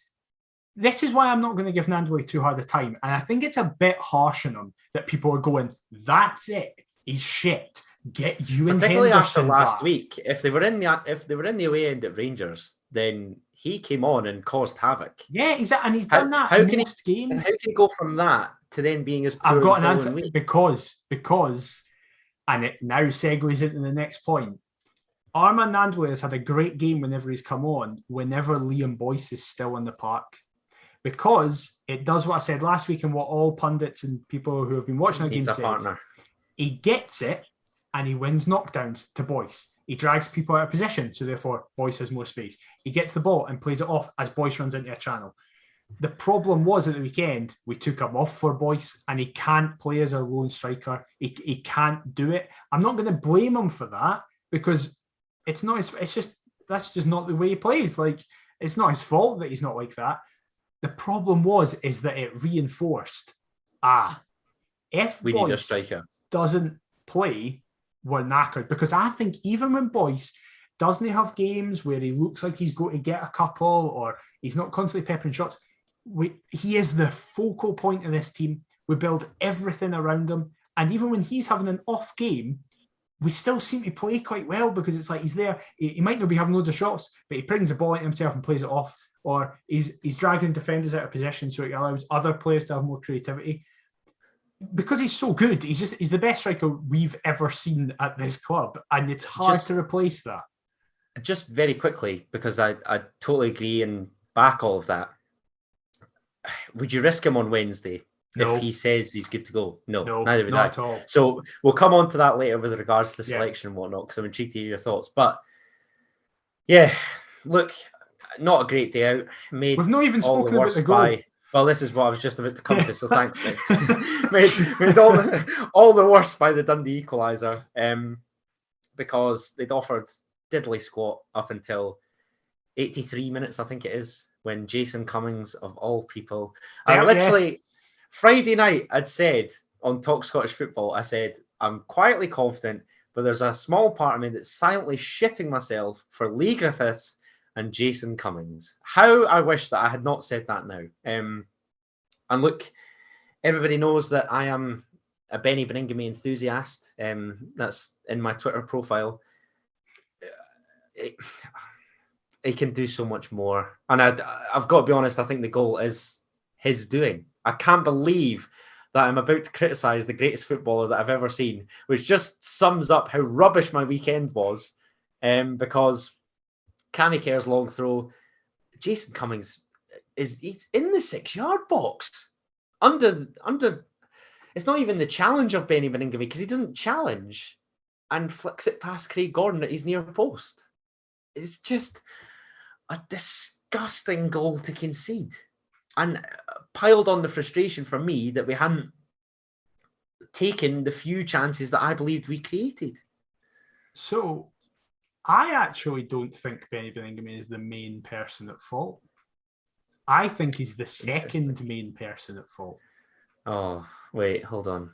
this is why I'm not going to give Nandwilly too hard a time. And I think it's a bit harsh on him that people are going, that's it. He's shit. Get you in particularly Henderson after last back. week. If they were in the away end at Rangers, then he came on and caused havoc. Yeah, exactly, and he's done that in most games. How can he go from that to then being as poor? I've got an answer week? because and it now segues into the next point. Armand Nandler has had a great game whenever he's come on, whenever Liam Boyce is still in the park. Because it does what I said last week and what all pundits and people who have been watching the game said. Partner. He gets it and he wins knockdowns to Boyce. He drags people out of position, so therefore Boyce has more space. He gets the ball and plays it off as Boyce runs into a channel. The problem was at the weekend, we took him off for Boyce and he can't play as a lone striker. He can't do it. I'm not going to blame him for that because it's not his, it's just, that's just not the way he plays. Like, it's not his fault that he's not like that. The problem is that it reinforced, if we need a striker doesn't play, we're knackered. Because I think even when Boyce doesn't have games where he looks like he's going to get a couple or he's not constantly peppering shots, he is the focal point of this team. We build everything around him. And even when he's having an off game, we still seem to play quite well because it's like he's there. He might not be having loads of shots, but he brings the ball into himself and plays it off. Or he's dragging defenders out of possession so it allows other players to have more creativity. Because he's so good, he's the best striker we've ever seen at this club, and it's hard to replace that. Just very quickly, because I totally agree and back all of that. Would you risk him on Wednesday if he says he's good to go? No, neither would I. Not at all. So we'll come on to that later with regards to selection and whatnot, because I'm intrigued to hear your thoughts. But yeah, look, not a great day out. We've not even spoken about the goal. Well, this is what I was just about to come to, so thanks, mate. made all the worse by the Dundee equaliser, because they'd offered diddly squat up until 83 minutes, I think it is, when Jason Cummings, of all people, Friday night, I'd said on Talk Scottish Football, I said, I'm quietly confident, but there's a small part of me that's silently shitting myself for Lee Griffiths and Jason Cummings. How I wish that I had not said that now. And look, everybody knows that I am a Benny Beningame enthusiast. That's in my Twitter profile. He can do so much more. And I've got to be honest, I think the goal is his doing. I can't believe that I'm about to criticise the greatest footballer that I've ever seen, which just sums up how rubbish my weekend was. Because Cammy Kerr's long throw, Jason Cummings he's in the 6-yard box under. It's not even the challenge of Benny Beningame because he doesn't challenge and flicks it past Craig Gordon at his near post. It's just a disgusting goal to concede, and piled on the frustration for me that we hadn't taken the few chances that I believed we created. So I actually don't think Benny Beningame is the main person at fault. I think he's the second main person at fault. Oh, wait, hold on.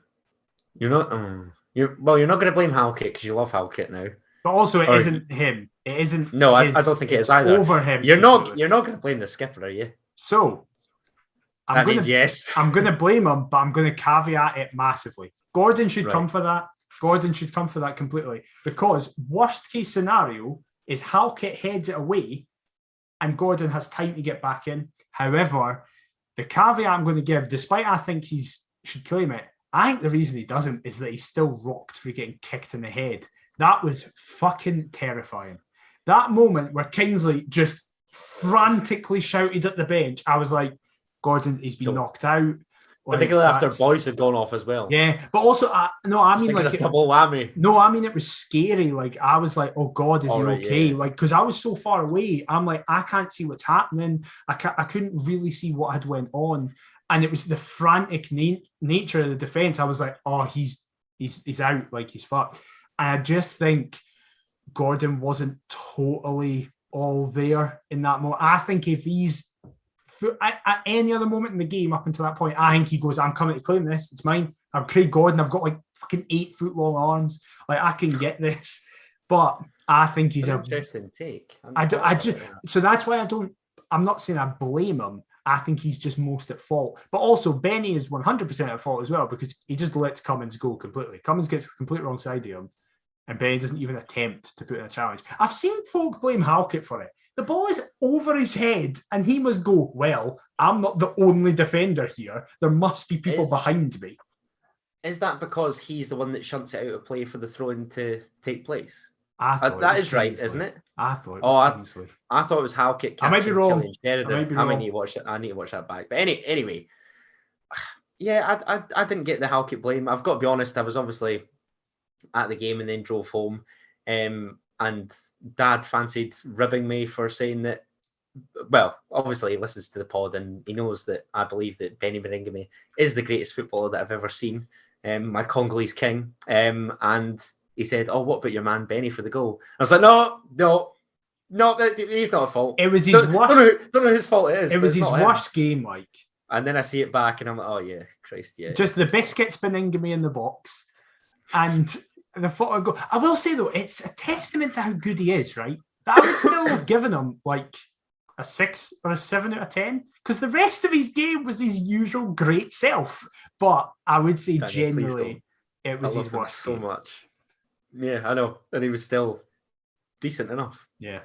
You're not going to blame Halkett because you love Halkett now. But also it isn't him. It isn't. No, I don't think it is either. Over him. You're not going to blame the skipper, are you? So yes. I'm going to blame him, but I'm going to caveat it massively. Gordon should come for that. Gordon should come for that completely. Because worst case scenario is Halkett heads it away and Gordon has time to get back in. However, the caveat I'm going to give, despite I think he should claim it, I think the reason he doesn't is that he's still rocked for getting kicked in the head. That was fucking terrifying. That moment where Kingsley just frantically shouted at the bench, I was like, Gordon, he's been knocked out. Particularly after Boyce had gone off as well. Yeah, but also, I mean, like, a double whammy. No, I mean, it was scary. Like, I was like, oh God, is he okay? Yeah. Like, because I was so far away, I'm like, I can't see what's happening. I couldn't really see what had went on. And it was the frantic nature of the defense. I was like, oh, he's out, like he's fucked. And I just think Gordon wasn't totally all there in that moment. I think if he's at any other moment in the game up until that point, I think he goes, I'm coming to claim this. It's mine. I'm Craig Gordon. I've got like fucking 8-foot long arms. Like, I can get this. But I think he's an interesting take. So that's why I'm not saying I blame him. I think he's just most at fault. But also, Benny is 100% at fault as well because he just lets Cummins go completely. Cummins gets the complete wrong side of him, and Benny doesn't even attempt to put in a challenge. I've seen folk blame Halkett for it. The ball is over his head, and he must go, well, I'm not the only defender here. There must be people behind me. Is that because he's the one that shunts it out of play for the throw-in to take place? I thought that is Kingsley. Right, isn't it? I thought it was Kingsley. I thought it was Halkett. I might be wrong. Sheridan. I need to watch it. I need to watch that back. But anyway, yeah, I didn't get the Halkett blame. I've got to be honest. I was obviously at the game and then drove home, and Dad fancied ribbing me for saying that. Well, obviously he listens to the pod and he knows that I believe that Benny Maringame is the greatest footballer that I've ever seen. My Congolese king. And he said, "Oh, what about your man Benny for the goal?" I was like, No, he's not at fault. It was his worst. Don't know whose fault it is. It was his worst game, like. And then I see it back and I'm like, oh yeah, Christ, yeah. Just the Biscuits Beningame in the box, and the photo goal. I will say though, it's a testament to how good he is, right? That I would still have given him like a 6 or a 7 out of 10, because the rest of his game was his usual great self. But I would say generally it was his worst so game. Much. Yeah, I know. And he was still decent enough. Yeah.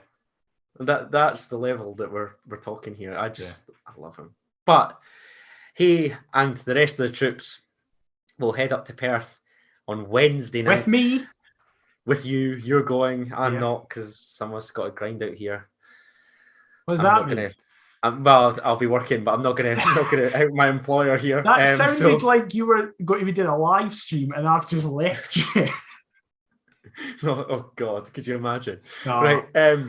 That's the level that we're talking here. I love him. But he and the rest of the troops will head up to Perth on Wednesday night. With me. With you. You're going. I'm not, because someone's got to grind out here. What does that mean? Well, I'll be working, but I'm not gonna out my employer here. That sounded like you were going to be doing a live stream, and I've just left you. Oh God, could you imagine? No. Right.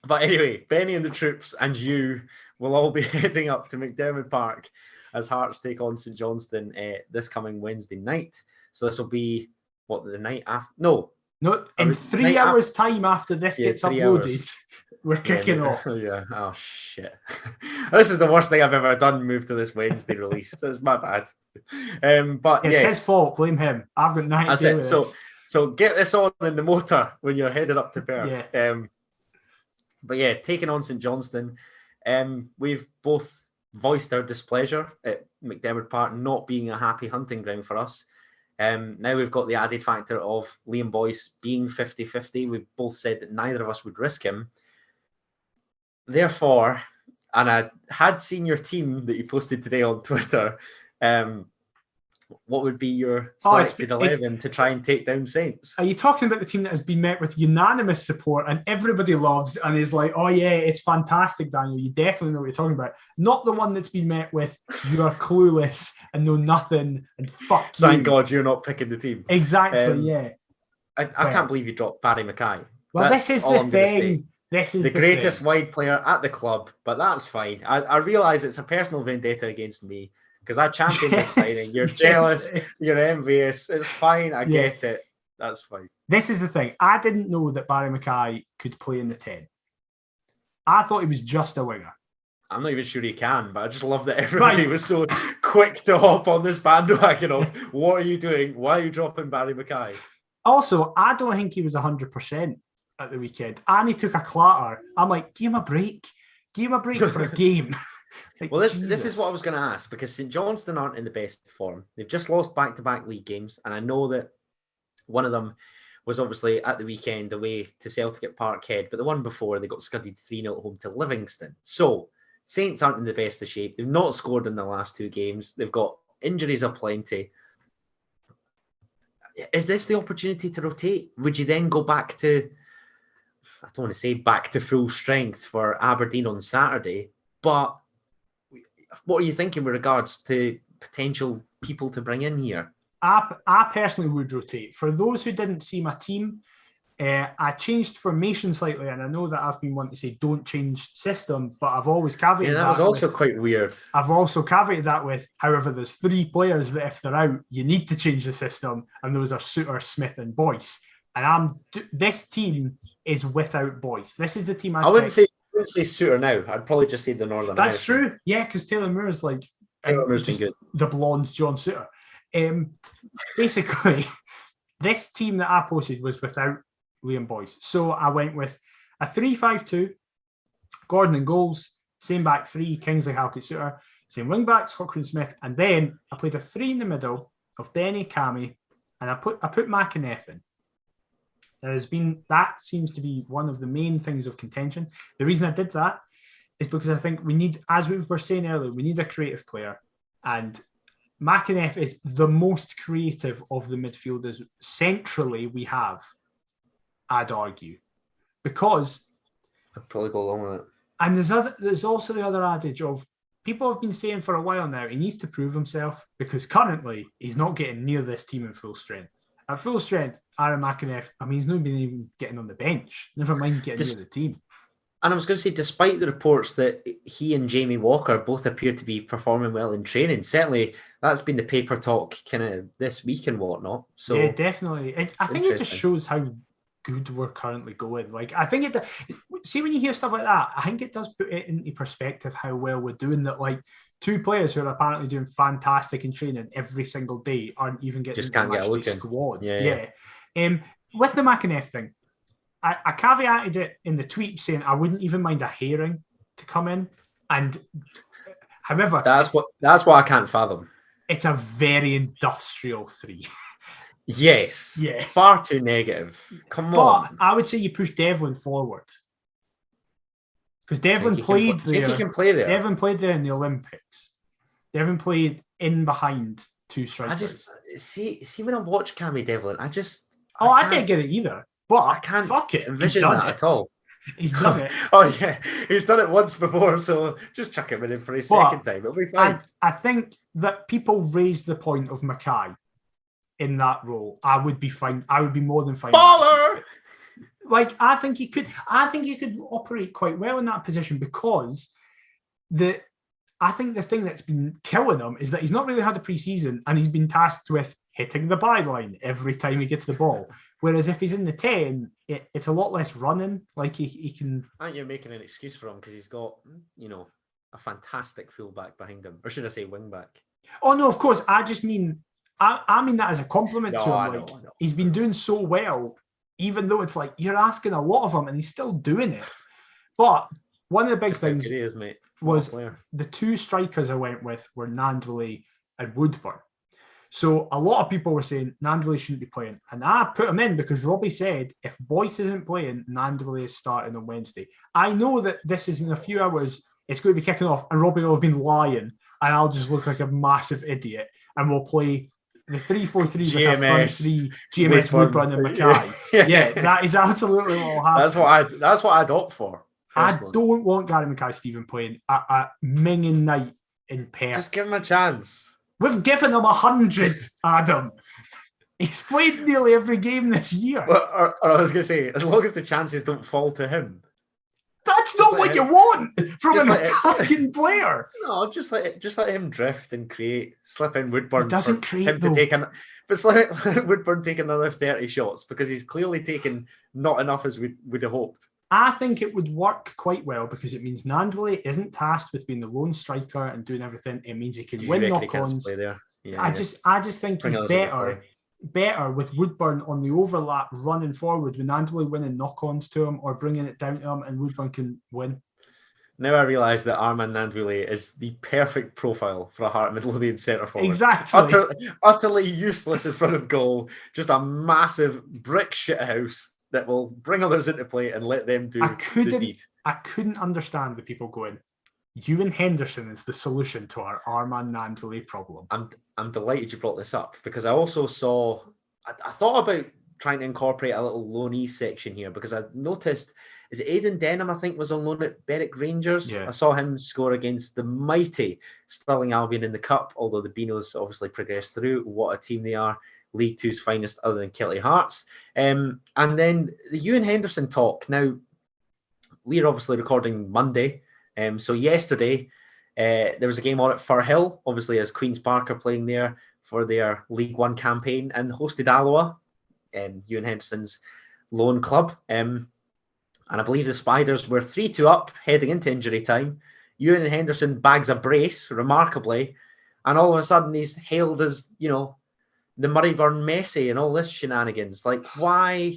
But anyway, Benny and the troops and you will all be heading up to McDermott Park as Hearts take on St Johnstone this coming Wednesday night. So this will be the night after? No, in 3 hours' time after this gets uploaded. We're kicking off. Yeah. Oh shit! This is the worst thing I've ever done. Move to this Wednesday release. That's my bad. But it's his fault. Blame him. I've got nothing to do with this. So get this on in the motor when you're headed up to Perth. Yes. But yeah, taking on St Johnstone. We've both voiced our displeasure at McDermott Park not being a happy hunting ground for us. Now we've got the added factor of Liam Boyce being 50-50. We've both said that neither of us would risk him. Therefore, and I had seen your team that you posted today on Twitter, what would be your selected 11 to try and take down Saints? Are you talking about the team that has been met with unanimous support and everybody loves and is like, oh yeah, it's fantastic, Daniel, you definitely know what you're talking about. Not the one that's been met with, you are clueless and know nothing and fuck you. Thank God you're not picking the team. Exactly, yeah. I can't believe you dropped Barry Mackay. Well, this is the thing. This is the greatest wide player at the club, but that's fine. I realise it's a personal vendetta against me because I championed this signing. You're jealous, you're envious. It's fine, I get it. That's fine. This is the thing. I didn't know that Barry Mackay could play in the 10. I thought he was just a winger. I'm not even sure he can, but I just love that everybody was so quick to hop on this bandwagon of what are you doing? Why are you dropping Barry Mackay? Also, I don't think he was 100% at the weekend. And he took a clatter. I'm like, give him a break. Give him a break for a game. Like, well, this is what I was going to ask, because St Johnstone aren't in the best form. They've just lost back-to-back league games, and I know that one of them was obviously at the weekend away to Celtic at Parkhead, but the one before, they got scudded 3-0 at home to Livingston. So, Saints aren't in the best of shape. They've not scored in the last 2 games. They've got injuries aplenty. Is this the opportunity to rotate? Would you then go back to, I don't want to say back to full strength for Aberdeen on Saturday, but what are you thinking with regards to potential people to bring in here? I personally would rotate. For those who didn't see my team, I changed formation slightly, and I know that I've been wanting to say don't change system, but I've always caveated that. Yeah, that was also quite weird. I've also caveated that with, however, there's 3 players that if they're out, you need to change the system, and those are Suter, Smith, and Boyce. And this team is without Boyce. This is the team I wouldn't say Suter now. I'd probably just say the Northern That's American. true. Yeah, because Taylor Moore's like Taylor been good. The blonde John Suter. Basically, this team that I posted was without Liam Boyce. So I went with a 3-5-2, Gordon and goals, same back 3, Kingsley, Halkett, Suter, same wing backs, Cochrane, Smith, and then I played a 3 in the middle of Benny, Cammy, and I put McInnes in. That seems to be one of the main things of contention. The reason I did that is because I think we need, as we were saying earlier, we need a creative player. And McAneff is the most creative of the midfielders centrally we have, I'd argue. Because... I'd probably go along with it. And there's also the other adage of people have been saying for a while now he needs to prove himself because currently he's not getting near this team in full strength. At full strength, Aaron McAneff, I mean, he's not been even getting on the bench, never mind getting near the team. And I was going to say, despite the reports that he and Jamie Walker both appear to be performing well in training, certainly that's been the paper talk kind of this week and whatnot. So yeah, definitely. I think it just shows how good we're currently going. Like, I think see, when you hear stuff like that, I think it does put it into perspective how well we're doing. That, like, two players who are apparently doing fantastic in training every single day aren't even getting just can't get a look in. Squad. Yeah. With the McAneff thing, I caveated it in the tweet saying I wouldn't even mind a hearing to come in. And however, that's what I can't fathom. It's a very industrial 3. Yes. Yeah. Far too negative. Come on. But I would say you push Devlin forward. Because Devlin played there. He can play there. Devlin played there in the Olympics. Devlin played in behind two strikers. I just see when I watch Cammy Devlin, I didn't get it either. But I can't envision that at all. He's done it. Oh yeah, he's done it once before, so just chuck him in for his second time. It'll be fine. I think that people raised the point of Mackay in that role. I would be fine. I would be more than fine. Baller! Like, I think he could operate quite well in that position because I think the thing that's been killing him is that he's not really had a pre-season and he's been tasked with hitting the byline every time he gets the ball. Whereas if he's in the 10, it's a lot less running. Like, he can... Aren't you making an excuse for him because he's got, a fantastic fullback behind him? Or should I say wingback? Oh, no, of course. I just mean... I mean that as a compliment to him. I know. He's been doing so well, even though it's like you're asking a lot of him and he's still doing it. But one of the big things was the two strikers I went with were Nandwilly and Woodburn. So a lot of people were saying Nandwilly shouldn't be playing. And I put him in because Robbie said if Boyce isn't playing, Nandwilly is starting on Wednesday. I know that this is in a few hours, it's going to be kicking off and Robbie will have been lying and I'll just look like a massive idiot and we'll play the 3-4-3 with a front 3, GMS, Woodburn and Mackay. Yeah, that is absolutely what will happen. That's what I'd opt for. Personally. I don't want Gary Mackay-Steven playing at Minging Night in Perth. Just give him a chance. We've given him 100, Adam. He's played nearly every game this year. Or I was going to say, as long as the chances don't fall to him. That's not what you want from an attacking player. No, just let him drift and create. Slip in Woodburn. He doesn't create him to take but let Woodburn take another 30 shots because he's clearly taken not enough as we would have hoped. I think it would work quite well because it means Nandwilly isn't tasked with being the lone striker and doing everything. It means he can win knock-ons. I just think he's better with Woodburn on the overlap running forward with Nandwilly winning knock-ons to him or bringing it down to him and Woodburn can win. Now I realise that Armand Nandwilly is the perfect profile for a Heart Midlothian centre forward. Exactly. Utterly useless in front of goal. Just a massive brick shithouse that will bring others into play and let them do the deed. I couldn't understand the people going, Ewan Henderson is the solution to our Armand Nandwilly problem. I'm delighted you brought this up because I also saw... I thought about trying to incorporate a little loanee section here because I noticed... Is it Aidan Denham, I think, was on loan at Berwick Rangers? Yeah. I saw him score against the mighty Stirling Albion in the Cup, although the Beanos obviously progressed through. What a team they are. League Two's finest other than Kelty Hearts. And then the Ewan Henderson talk. Now, we're obviously recording Monday. So yesterday, there was a game on at Firhill, obviously as Queen's Park are playing there for their League One campaign and hosted Alloa, Ewan Henderson's loan club. And I believe the Spiders were 3-2 up heading into injury time. Ewan Henderson bags a brace, remarkably, and all of a sudden he's hailed as, the Murrayburn Messi and all this shenanigans. Like, why?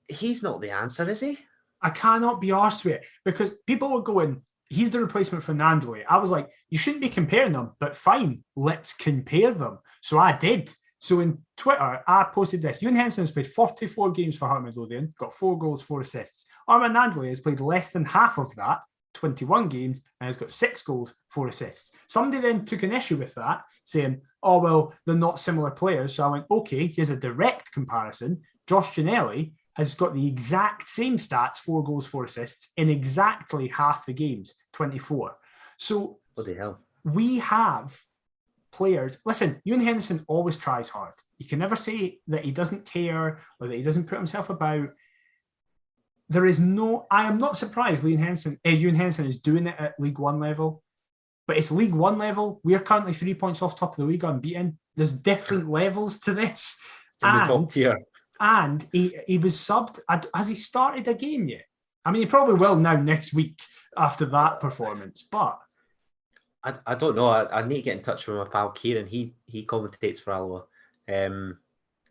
He's not the answer, is he? I cannot be arsed with it because people were going, he's the replacement for Nandwilly. I was like, you shouldn't be comparing them, but fine, let's compare them. So I did. So in Twitter, I posted this. Ewan Henderson has played 44 games for Heart Midlothian, got 4 goals, 4 assists. Armand Nandwilly has played less than half of that, 21 games and has got 6 goals, 4 assists. Somebody then took an issue with that, saying, oh, well, they're not similar players. So I went, okay, here's a direct comparison. Josh Ginnelly has got the exact same stats, 4 goals, 4 assists, in exactly half the games, 24. So bloody hell. We have players. Listen, Ewan Henderson always tries hard. You can never say that he doesn't care or that he doesn't put himself about. I am not surprised Ewan Henderson is doing it at League One level, but it's League One level. We're currently 3 points off top of the league unbeaten. There's different levels to this. In the top tier. And he was subbed. Has he started a game yet? I mean, he probably will now next week after that performance, but I don't know. I need to get in touch with my pal Kieran. He commentates for Alloa.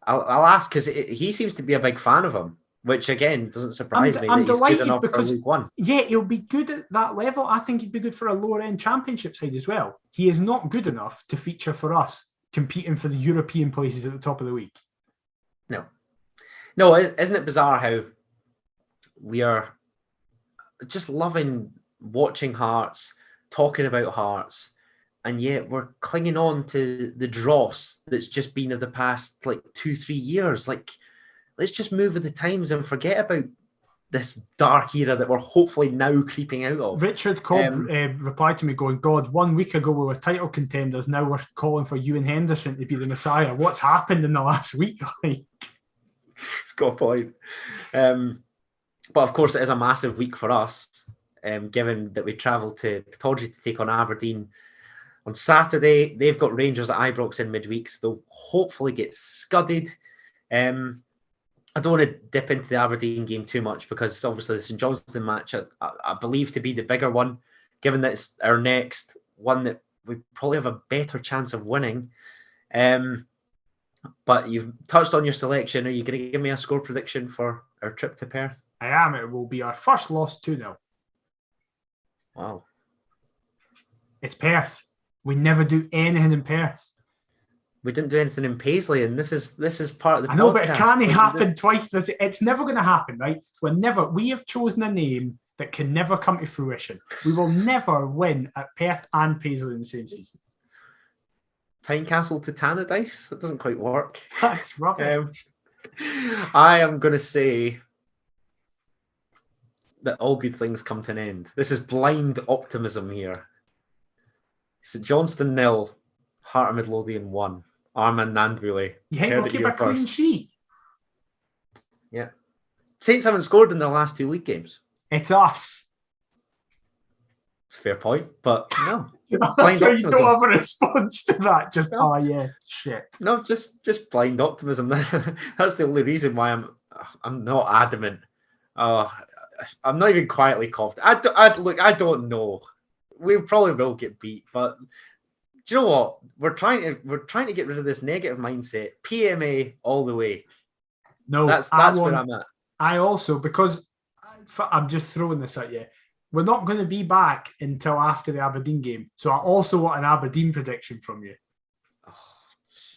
I'll ask because he seems to be a big fan of him, which again doesn't surprise me. I'm delighted good enough because for League One. Yeah, he'll be good at that level. I think he'd be good for a lower end championship side as well. He is not good enough to feature for us competing for the European places at the top of the league. No, isn't it bizarre how we are just loving watching Hearts, talking about Hearts, and yet we're clinging on to the dross that's just been of the past 2-3 years. Let's just move with the times and forget about this dark era that we're hopefully now creeping out of. Richard Cobb replied to me going, God, 1 week ago we were title contenders, now we're calling for Ewan Henderson to be the Messiah. What's happened in the last week? It's got a point. But of course it is a massive week for us, given that we travel to Pittodrie to take on Aberdeen on Saturday. They've got Rangers at Ibrox in midweek, so they'll hopefully get scudded. I don't want to dip into the Aberdeen game too much because obviously the St Johnstone match I believe to be the bigger one, given that it's our next one that we probably have a better chance of winning. But you've touched on your selection. Are you going to give me a score prediction for our trip to Perth? I am. It will be our first loss 2-0. Wow. It's Perth. We never do anything in Perth. We didn't do anything in Paisley, and this is part of the podcast. I know, but it can't happen twice. It's never going to happen, right? We have chosen a name that can never come to fruition. We will never win at Perth and Paisley in the same season. Tynecastle to Tannadice? That doesn't quite work. That's rubbish. I am going to say that all good things come to an end. This is blind optimism here. St Johnstone 0, Heart of Midlothian 1. Armand Nandbule. Yeah, we'll keep a clean sheet. Yeah. Saints haven't scored in the last 2 league games. It's us. It's a fair point, but no. Blind optimism. You don't have a response to that. Just, no. Oh yeah, shit. No, just blind optimism. That's the only reason why I'm not adamant. I'm not even quietly confident. I don't know. We probably will get beat, but do you know what? We're trying to get rid of this negative mindset. PMA all the way. No, that's where I'm at. I also, because I'm just throwing this at you. We're not going to be back until after the Aberdeen game. So I also want an Aberdeen prediction from you. Oh,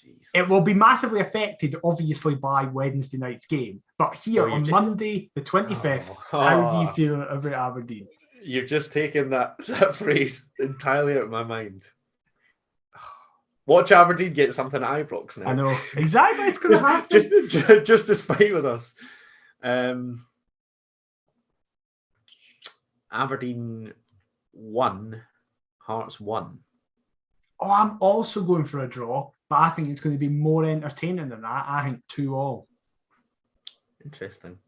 Jesus. It will be massively affected, obviously, by Wednesday night's game. But here on Monday, the 25th, how do you feel about Aberdeen? You've just taken that phrase entirely out of my mind. Watch Aberdeen get something at Ibrox now. I know. Exactly. It's going to happen. Just to spite with us. Aberdeen 1, Hearts 1. Oh, I'm also going for a draw, but I think it's going to be more entertaining than that. I think 2-2. Interesting.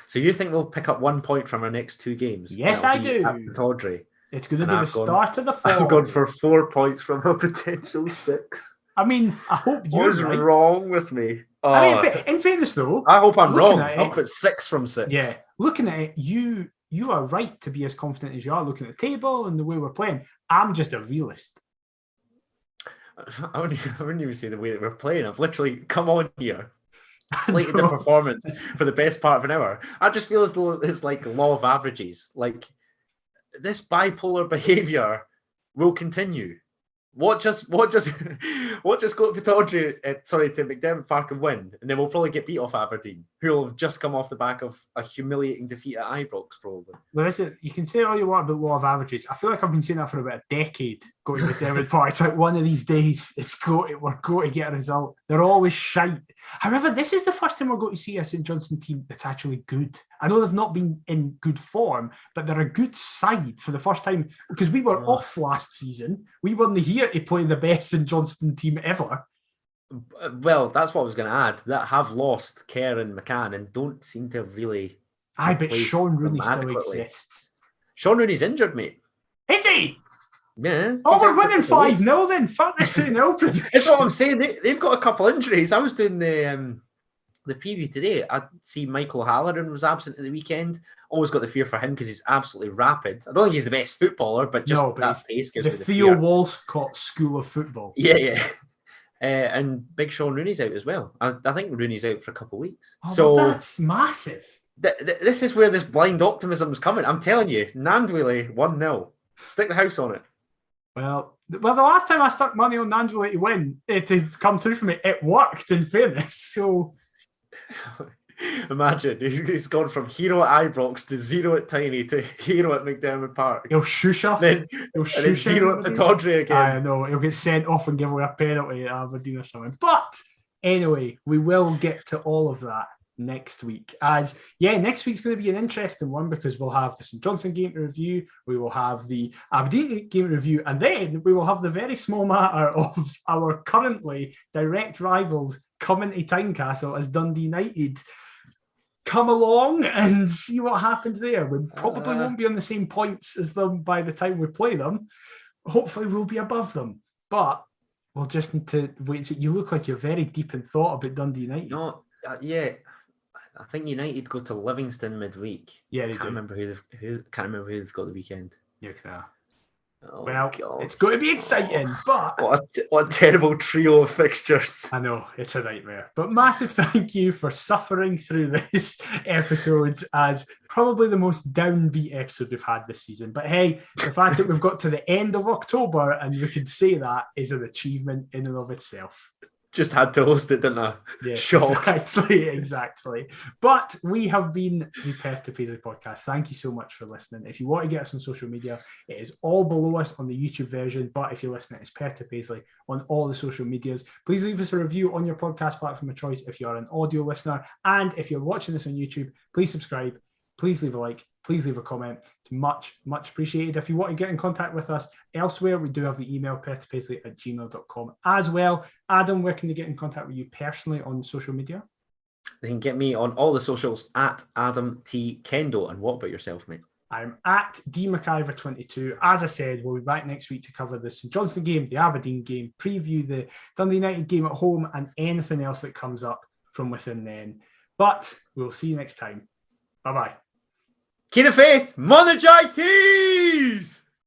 So you think we'll pick up 1 point from our next 2 games? Yes, I do. At Pittodrie. It's going to be the start of the fall. I've gone for 4 points from a potential 6. I mean, I hope you're What's wrong with me? Oh, I mean, in fairness though, I hope I'm wrong. I'll put 6 from 6. Yeah, looking at it, you are right to be as confident as you are looking at the table and the way we're playing. I'm just a realist. I wouldn't even say the way that we're playing. I've literally come on here, slated the performance for the best part of an hour. I just feel as though it's like law of averages. Like this bipolar behaviour will continue. What just go to Pittodrie, to McDermott Park and win, and then we'll probably get beat off Aberdeen. who will have just come off the back of a humiliating defeat at Ibrox, probably. Well, listen, you can say all you want about law of averages. I feel like I've been saying that for about a decade, going to the Dermot Park. It's like one of these days, we're going to get a result. They're always shite. However, this is the first time we're going to see a St Johnstone team that's actually good. I know they've not been in good form, but they're a good side for the first time, because we were off last season. We weren't here to play the best St Johnstone team ever. Well, that's what I was going to add. That have lost Kerr and McCann and don't seem to have really. I bet Sean Rooney still exists. Sean Rooney's injured, mate. Is he? Yeah. Oh, we're winning 5-0 then. Fuck the 2-0 prediction. That's what I'm saying. They've got a couple injuries. I was doing the preview today. I see Michael Halloran was absent at the weekend. Always got the fear for him because he's absolutely rapid. I don't think he's the best footballer, but that pace gives me the Theo fear. Walcott School of Football. Yeah. And Big Sean Rooney's out as well. I think Rooney's out for a couple of weeks. Oh, so that's massive. This is where this blind optimism is coming. I'm telling you, Nandwilly 1-0. Stick the house on it. Well, the last time I stuck money on Nandwilly to win, it has come through for me. It worked, in fairness. So imagine he's gone from hero at Ibrox to 0 at Tiny to hero at McDermott Park. He'll shush us. And then 0 at Pittodrie again. I know. He'll get sent off and give away a penalty at Aberdeen or something. But anyway, we will get to all of that next week. Next week's going to be an interesting one because we'll have the St Johnstone game to review, we will have the Aberdeen game to review, and then we will have the very small matter of our currently direct rivals coming to Tynecastle as Dundee United come along and see what happens there. We probably won't be on the same points as them by the time we play them. Hopefully we'll be above them, but we'll just need to wait. You look like you're very deep in thought about Dundee United. No, yeah. I think United go to Livingston midweek. Yeah, they can't remember who they've got the weekend. Yeah, oh, well, God. It's going to be exciting, but what a terrible trio of fixtures. I know, it's a nightmare. But massive thank you for suffering through this episode as probably the most downbeat episode we've had this season. But hey, the fact that we've got to the end of October and we can say that is an achievement in and of itself. Just had to host it, didn't I? Yes, Shock. Exactly. But we have been the Perth to Paisley Podcast. Thank you so much for listening. If you want to get us on social media, it is all below us on the YouTube version. But if you're listening, it's Perth to Paisley on all the social medias. Please leave us a review on your podcast platform of choice if you're an audio listener. And if you're watching this on YouTube, please subscribe. Please leave a like. Please leave a comment. It's much, much appreciated. If you want to get in contact with us elsewhere, we do have the email perthpaisley@gmail.com as well. Adam, where can they get in contact with you personally on social media? They can get me on all the socials at Adam T. Kendo. And what about yourself, mate? I'm at dmciver22. As I said, we'll be back next week to cover the St Johnstone game, the Aberdeen game, preview the Dundee United game at home, and anything else that comes up from within then. But we'll see you next time. Bye-bye. Keep the faith, Mother Jai Tees!